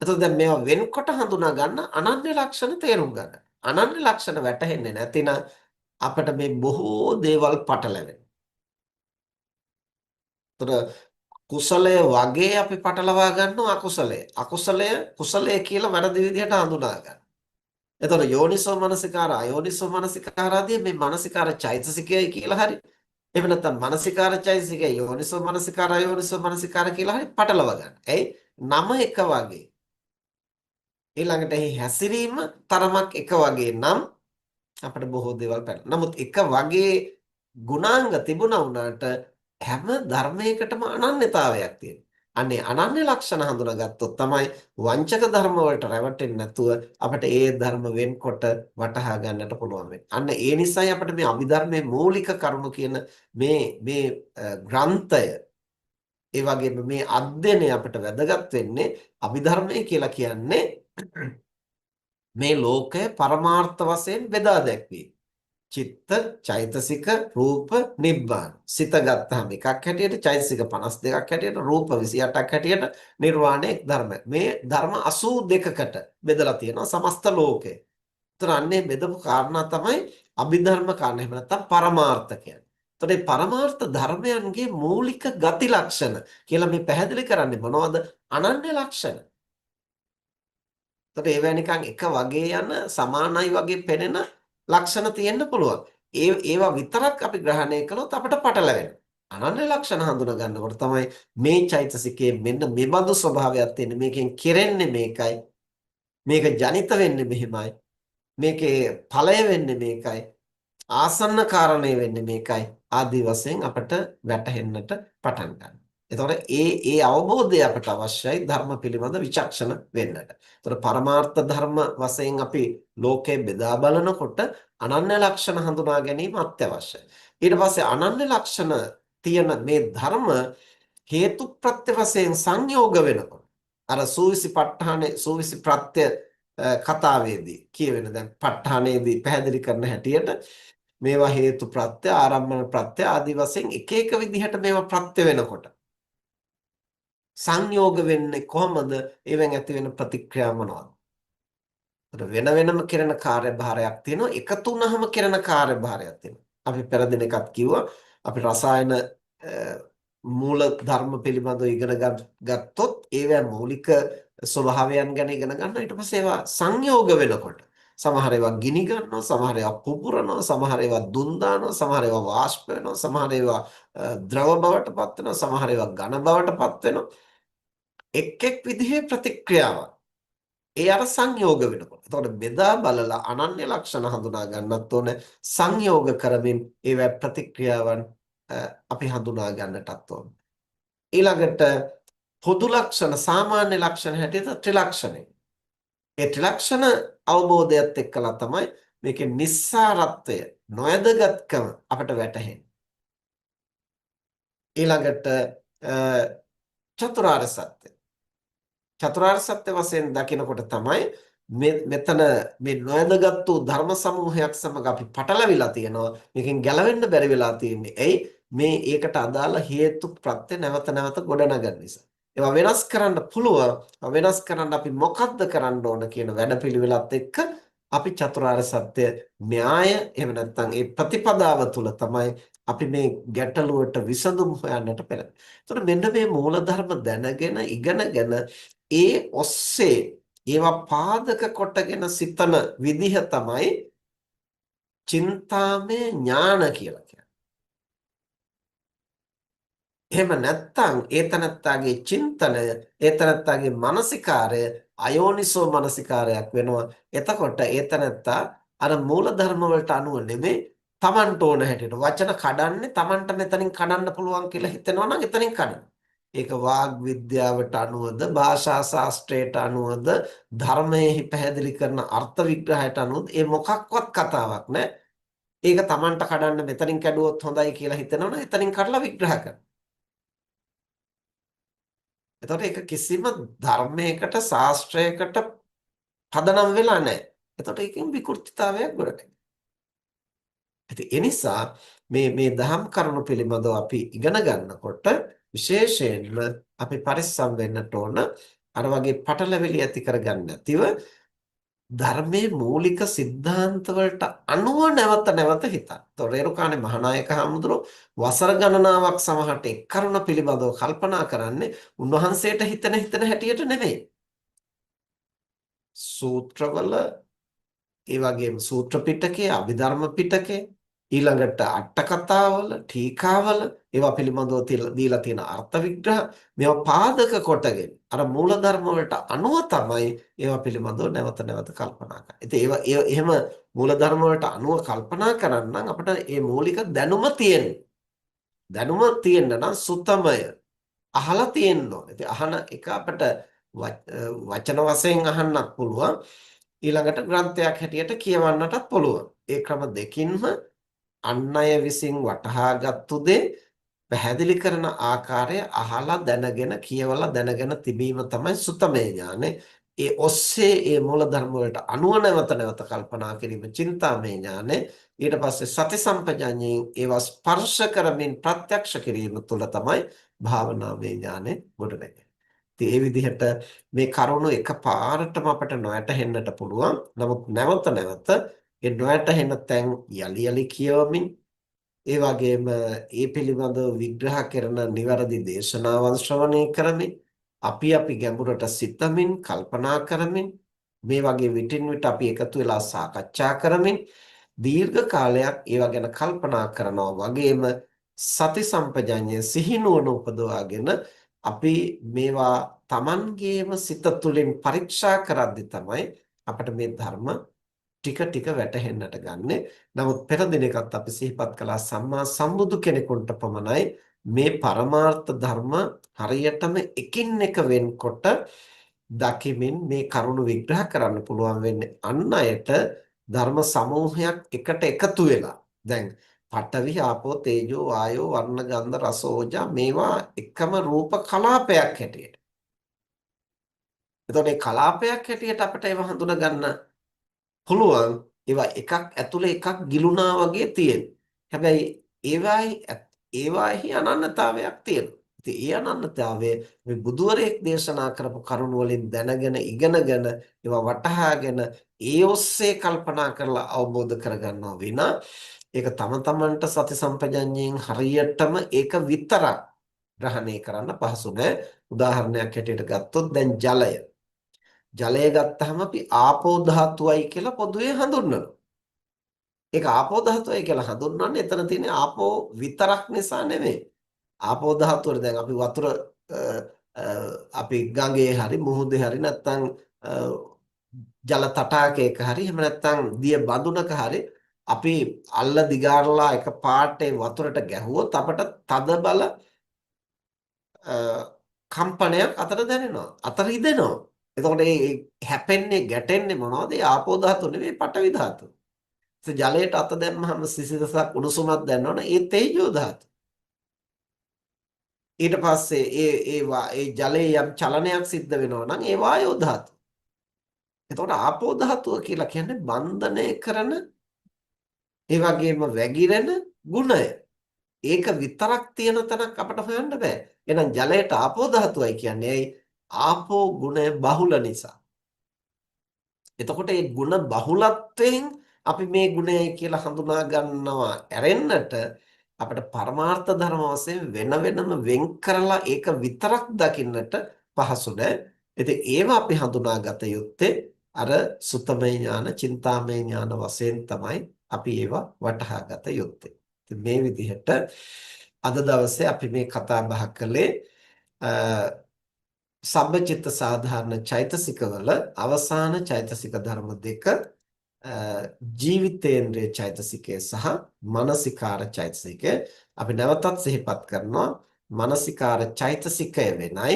එතකොට දැන් මේවා වෙන්කොට හඳුනා ගන්න අනන්‍ය ලක්ෂණ තේරුම් ගන්න. අනන්‍ය ලක්ෂණ වැටහෙන්නේ නැතිනම් අපිට මේ බොහෝ දේවල් පටලැවෙනවා. කුසලය වගේ අපි පටලවා ගන්නවා අකුසලය. අකුසලය කුසලය කියලා වැරදි විදිහට හඳුනා ගන්න. එතකොට යෝනිසෝ මනසිකාර අයෝනිසෝ මනසිකාර ආදී මේ මනසිකාර චෛතසිකයයි කියලා හරි. එහෙම නැත්නම් මනසිකාර චෛතසිකය යෝනිසෝ මනසිකාර අයෝනිසෝ මනසිකාර කියලා හරි පටලවා ගන්න. එයි නම එක වගේ. ඊළඟට එහි හැසිරීම තරමක් එක වගේ නම් අපිට බොහෝ දේවල් පැටලෙනවා. නමුත් එක වගේ ගුණාංග තිබුණා වුණාට හැම ධර්මයකටම අනන්‍යතාවයක් තියෙනවා. අනේ අනන්‍ය ලක්ෂණ හඳුනාගත්තොත් තමයි වංචක ධර්ම වලට රැවටෙන්නේ නැතුව අපිට ඒ ධර්ම වෙන්කොට වටහා ගන්නට පුළුවන් වෙන්නේ. අන්න ඒ නිසායි අපිට මේ අභිධර්මයේ මූලික කරුණු කියන මේ ග්‍රන්ථය ඒ වගේම මේ අධ්‍යයනය අපිට වැදගත් වෙන්නේ. අභිධර්මය කියලා කියන්නේ මේ ලෝකය පරමාර්ථ වශයෙන් බෙදා දැක්වීම. චිත්ත, චෛතසික, රූප, නිබ්බාන. සිත ගත්තාම එකක් හැටියට, චෛතසික 52ක් හැටියට, රූප 28ක් හැටියට, නිර්වාණය එක් ධර්මයක්. මේ ධර්ම 82කට බෙදලා තියෙනවා සමස්ත ලෝකය. ඒතර අන්නේ බෙදපු කාරණා තමයි අභිධර්ම කාරණා. එහෙම නැත්නම් පරමාර්ථ කියන්නේ. එතකොට මේ පරමාර්ථ ධර්මයන්ගේ මූලික ගති ලක්ෂණ කියලා මේ පැහැදිලි කරන්නේ මොනවද? අනන්‍ය ලක්ෂණ. එතකොට ඒවා නිකන් එක වගේ යන සමානයි වගේ පෙනෙන ලක්ෂණ තියෙන්න පුළුවන්. ඒවා විතරක් අපි ග්‍රහණය කළොත් අපිට පටලැවෙනවා. අනන්‍ය ලක්ෂණ හඳුනා ගන්නකොට තමයි මේ චෛතසිකයේ මෙන්න මේ බඳු ස්වභාවයක් තියෙන්නේ. මේකෙන් කෙරෙන්නේ මේකයි. මේක ජනිත වෙන්නේ මෙහෙමයි. මේකේ ඵලය වෙන්නේ මේකයි. ආසන්න කාරණේ වෙන්නේ මේකයි. ආදී වශයෙන් අපට වැටහෙන්නට පටන් ගන්නවා. එතකොට ඒ අවබෝධය අපට අවශ්‍යයි ධර්ම පිළිබඳ විචක්ෂණ වෙන්නට. එතකොට පරමාර්ථ ධර්ම වශයෙන් අපි ලෝකේ බෙදා බලනකොට අනන්‍ය ලක්ෂණ හඳුනා ගැනීම අත්‍යවශ්‍යයි. ඊට පස්සේ අනන්‍ය ලක්ෂණ තියෙන මේ ධර්ම හේතු ප්‍රත්‍ය වශයෙන් සංයෝග වෙනකොට අර සූවිසි ප්‍රත්‍ය කතාවේදී කියවෙන දැන් ප ဋ ාණේදී පැහැදිලි කරන හැටියට මේවා හේතු ප්‍රත්‍ය ආරම්භන ප්‍රත්‍ය ආදී වශයෙන් එක එක විදිහට මේවා ප්‍රත්‍ය වෙනකොට සංයෝග වෙන්නේ කොහොමද? ඒවෙන් ඇති වෙන ප්‍රතික්‍රියා මොනවද? වෙන වෙනම කරන කාර්යභාරයක් තියෙනවා, එකතු වුනහම කරන කාර්යභාරයක් තියෙනවා. අපි පෙර දින එකක් කිව්වා අපි රසායන මූල ධර්ම පිළිබඳව ඉගෙන ගත්තොත් ඒවා මූලික ස්වභාවයන් ගැන ඉගෙන ගන්නවා. ඊට පස්සේ ඒවා සංයෝග වෙනකොට සමහර ඒවා ගිනි ගන්නවා, සමහර ඒවා පුපුරනවා, සමහර ඒවා දුම් දානවා, සමහර ඒවා වාෂ්ප වෙනවා, සමහර ඒවා ද්‍රව බවට පත් වෙනවා, සමහර ඒවා ඝන බවට පත් වෙනවා. එක් එක් විදිහේ ප්‍රතික්‍රියාවක්. ඒ අර සංයෝග වෙනකොට. එතකොට බෙදා බලලා අනන්‍ය ලක්ෂණ හඳුනා ගන්නත් ඕන සංයෝග කරමින් ඒවැ ප්‍රතික්‍රියාවන් අපි හඳුනා ගන්නටත් ඕන. ඊළඟට පොදු ලක්ෂණ සාමාන්‍ය ලක්ෂණ හැටියට ත්‍රිලක්ෂණය. ඒ ත්‍රිලක්ෂණ අවබෝධයත් එක්කලා තමයි මේකේ නිස්සාරත්වය නොයදගත්කම අපට වැටහෙන්නේ. ඊළඟට චතුරාර්ය සත්‍ය චතුරාර්ය සත්‍ය වශයෙන් දකිනකොට තමයි මෙතන මේ නොයදගත් වූ ධර්ම සමූහයක් සමග අපි පටලවිලා තියෙනවා. මේකෙන් ගැලවෙන්න බැරි වෙලා තියෙන්නේ. එයි මේ ඒකට අදාළ හේතු ප්‍රත්‍ය නැවත නැවත ගොඩනගන නිසා. ඒවා වෙනස් කරන්න පුළුවන්. වෙනස් කරන්න අපි මොකද්ද කරන්න ඕන කියන වැඩපිළිවෙලත් එක්ක අපි චතුරාර්ය සත්‍ය න්‍යාය එහෙම නැත්නම් ඒ ප්‍රතිපදාව තුළ තමයි අපි මේ ගැටලුවට විසඳුම් හොයන්නට පෙළඹෙන්නේ. ඒතකොට මෙන්න මේ මූලධර්ම දැනගෙන ඉගෙනගෙන ඒ ඔස්සේ ඒවා පාදක කොටගෙන සිතන විදිහ තමයි චින්තාමය ඥාන කියලා කියන්නේ. එහෙම නැත්නම් ඒතනත්තාගේ චින්තනය, ඒතනත්තාගේ මානසිකාරය අයෝනිසෝ මානසිකාරයක් වෙනවා. එතකොට ඒතනත්තා අර මූල ධර්ම වලට අනුව නෙමෙයි Tamanට ඕන හැටියට වචන කඩන්නේ Tamanට මෙතනින් කඩන්න පුළුවන් කියලා හිතෙනවා නම් එතනින් කඩනවා. ඒක වාග් විද්‍යාවට අනුවද භාෂා ශාස්ත්‍රයට අනුවද ධර්මයේ පැහැදිලි කරන අර්ථ විග්‍රහයට අනුවද ඒ මොකක්වත් කතාවක් නෑ. ඒක Tamanට කඩන්න මෙතනින් කැඩුවොත් හොඳයි කියලා හිතනවනේ එතනින් කඩලා විග්‍රහ කරනවා. එතකොට ඒක කිසිම ධර්මයකට ශාස්ත්‍රයකට පදනම් වෙලා නැහැ. එතකොට ඒකෙන් විකෘතිතාවයක් ගොඩනැගෙනවා. ඉතින් ඒ නිසා මේ දහම් කරුණු පිළිබඳව අපි ඉගෙන ගන්නකොට විශේෂයෙන්ම අපි පරිස්සම් වෙන්නට ඕන අර වගේ පටලැවිලි ඇති කරගන්න නැතිව ධර්මයේ මූලික સિદ્ધාන්ත වලට අනුව නැවත නැවත හිතන්න. તો රේරුකාණේ මහානායක හඳුරෝ වසර ගණනාවක් සමහරට එක් කරුණ පිළිබඳව කල්පනා කරන්නේ උන්වහන්සේට හිතන හැටියට නෙමෙයි. සූත්‍රවල ඒ වගේම සූත්‍ර පිටකයේ අභිධර්ම පිටකයේ ඊළඟට අට කතාවල ටීකාවල ඒවා පිළිබඳව දීලා තියෙන අර්ථ විග්‍රහ මේවා පාදක කොටගෙන අර මූල ධර්ම වලට අනුව තමයි ඒවා පිළිබඳව නැවත නැවත කල්පනා කරන්නේ. ඉතින් ඒවා එහෙම මූල ධර්ම වලට අනුව කල්පනා කරන්න අපිට මේ මූලික දැනුම තියෙන්න. දැනුම තියෙන්න නම් සුතමය අහලා තියෙන්න ඕනේ. ඉතින් අහන එක අපිට වචන වශයෙන් අහන්නත් පුළුවන්. ඊළඟට ග්‍රන්ථයක් හැටියට කියවන්නටත් පුළුවන්. ඒ ක්‍රම දෙකින්ම අන් අය විසින් වටහාගත්තු දේ පැහැදිලි කරන ආකාරය අහලා දැනගෙන කියවලා දැනගෙන තිබීම තමයි සුතමේ ඥානෙ. ඒ ඔස්සේ ඒ මූලධර්ම වලට අනුව නැවත නැවත කල්පනා කිරීම චින්තාමය ඥානය. ඊට පස්සේ සති සම්පජඤ්ඤයෙන් ඒවා ස්පර්ශ කරමින් ප්‍රත්‍යක්ෂ කිරීම තුළ තමයි භාවනාවේ ඥානය ගොඩනැගෙන්නේ. ඉතින් ඒ විදිහට මේ කරුණු එකපාරටම අපට නොයැටෙන්නට පුළුවන්. නමුත් නැවත නැවත ඒ නොයැටෙන තැන් යලි යලි කියවමින් ඒ වගේම ඒ පිළිබඳව විග්‍රහ කරන නිවැරදි දේශනාවන් ශ්‍රවණය කරමින් අපි ගැඹුරට සිතමින් කල්පනා කරමින් මේ වගේ විටින් විට අපි එකතු වෙලා සාකච්ඡා කරමින් දීර්ඝ කාලයක් ඒවා ගැන කල්පනා කරනවා වගේම සති සම්පජඤ්ඤය සිහිනුවණ උපදවාගෙන අපි මේවා Tamanගේම සිත තුළින් පරීක්ෂා කරද්දී තමයි අපිට මේ ධර්ම ටික ටික වැටහෙන්නට ගන්නෙ. නමුත් පෙර දිනකත් අපි සිහිපත් කළා සම්මා සම්බුදු කෙනෙකුට පමණයි මේ පරමාර්ථ ධර්ම හරියටම එකින් එක වෙන්කොට දකිමින් මේ කරුණු විග්‍රහ කරන්න පුළුවන් වෙන්නේ. අන් අයට ධර්ම සමූහයක් එකට එකතු වෙලා දැන් පඨවි ආපෝ තේජෝ වායෝ වර්ණ ගන්ධ රස ඕජා මේවා එකම රූප කලාපයක් හැටියට. එතකොට මේ කලාපයක් හැටියට අපිට ඒව හඳුනා ගන්න පුළුවන්. ඒවා එකක් ඇතුලේ එකක් ගිලුණා වගේ තියෙන. හැබැයි ඒවාෙහි අනන්‍යතාවයක් තියෙනවා. ඉතින් ඒ අනන්‍යතාවය මේ බුදුවරයෙක් දේශනා කරපු කරුණ වලින් දැනගෙන ඉගෙනගෙන ඒවා වටහාගෙන ඒ ඔස්සේ කල්පනා කරලා අවබෝධ කරගන්නවා විනා ඒක තම තමන්ට සති සම්පජඤ්ඤයෙන් හරියටම ඒක විතරක් ග්‍රහණය කරන්න පහසු නෑ. උදාහරණයක් හැටියට ගත්තොත් දැන් ජලය. ජලය ගත්තාම අපි ආපෝ ධාතුවයි කියලා පොදුවේ හඳුන්වනවා. ඒක ආපෝ ධාතුවයි කියලා හඳුන්වන්නේ එතන තියෙන ආපෝ විතරක් නිසා නෙමෙයි. ආපෝ ධාතුවර දැන් අපි වතුර අපි ගඟේ හරි මුහුදේ හරි නැත්නම් ජල තටාකයක හරි එහෙම නැත්නම් දිය බඳුනක හරි අපි අල්ල දිගාරලා එක පාටේ වතුරට ගැහුවොත් අපට තද බල කම්පනයක් අතට දැනෙනවා. අත රිදෙනවා. එතකොට මේ හැපෙන්නේ ගැටෙන්නේ මොනවද? ඒ ආපෝ ධාතු නෙවෙයි පඨවි ධාතු. ඒ ජලයට අත දැම්මහම සිසිලසක් උණුසුමක් දැනනවනේ ඒ තේජෝ ධාතු. ඊට පස්සේ ඒ ජලයේ යම් චලනයක් සිද්ධ වෙනවා නම් ඒ වායෝ ධාතු. එතකොට ආපෝ ධාතුව කියලා කියන්නේ බන්ධනය කරන ඒ වගේම වැగిරෙන ගුණය. ඒක විතරක් තියෙන තැනක් අපට හොයන්න බෑ. එහෙනම් ජලයට ආපෝ ධාතුවයි කියන්නේ ඇයි? ආපෝ ගුණය බහුල නිසා. එතකොට මේ ಗುಣ බහුලත්වයෙන් අපි මේ ගුණයයි කියලා හඳුනා ගන්නවා ඇරෙන්නට අපිට පරමාර්ථ ධර්ම වශයෙන් වෙන වෙනම වෙන් කරලා ඒක විතරක් දකින්නට පහසු නෑ. ඉතින් ඒව අපි හඳුනාගත යුත්තේ අර සුතමේ ඥාන, චින්තාමේ ඥාන වශයෙන් තමයි අපි ඒවා වටහා ගත යුත්තේ. ඉතින් මේ විදිහට අද දවසේ අපි මේ කතා බහ කළේ සබ්බචිත්ත සාධාරණ චෛතසිකවල අවසාන චෛතසික ධර්ම දෙක ජීවිතේන්ද්‍රයේ චෛතසිකය සහ මානසිකාර චෛතසිකය. අපි නැවතත් සිහිපත් කරනවා මානසිකාර චෛතසිකය වෙනයි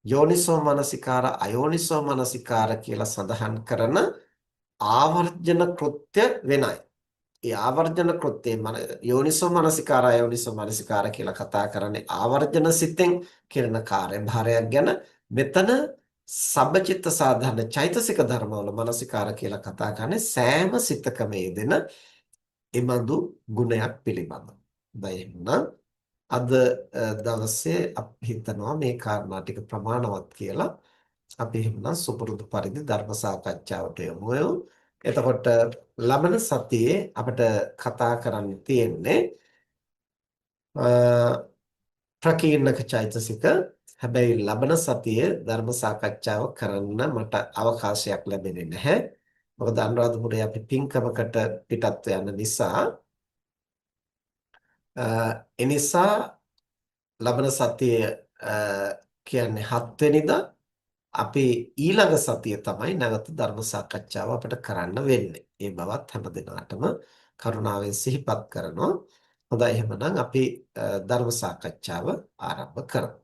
යෝනිසෝ මානසිකාර අයෝනිසෝ මානසිකාර කියලා සඳහන් කරන ආවර්ජන කෘත්‍ය වෙනයි. ඒ ආවර්ජන කෘත්‍යය යෝනිසෝ මනසිකාර අයෝනිසෝ මනසිකාර කියලා කතා කරන්නේ ආවර්ජන සිතෙන් කරන කාර්යභාරයක් ගැන. මෙතන සබ්බචිත්ත සාධාරණ චෛතසික ධර්මවල මනසිකාර කියලා කතා කරන්නේ සෑම සිතකම යෙදෙන එබඳු ගුණයක් පිළිබඳව. දැන් අද දවසේ අපි හිතනවා මේ කාරණා ටික ප්‍රමාණවත් කියලා. අපි එහෙනම් සුපුරුදු පරිදි ධර්ම සාකච්ඡාවට යමු. එතකොට ලබන සතියේ අපිට කතා කරන්න තියෙන්නේ ප්‍රකීර්ණක චෛතසික. හැබැයි ලබන සතියේ ධර්ම සාකච්ඡාව කරන්න මට අවකාශයක් ලැබෙන්නේ නැහැ. මොකද අනුරාධපුරයේ අපි පින්කමකට පිටත් යන නිසා එනිසා ලබන සතියේ කියන්නේ 7 වෙනිදා අපි ඊළඟ සතිය තමයි නැවත ධර්ම සාකච්ඡාව අපිට කරන්න වෙන්නේ. ඒ බවත් හැමදෙනාටම කරුණාවෙන් සිහිපත් කරනවා. හොඳයි එහෙනම් අපි ධර්ම සාකච්ඡාව ආරම්භ කරමු.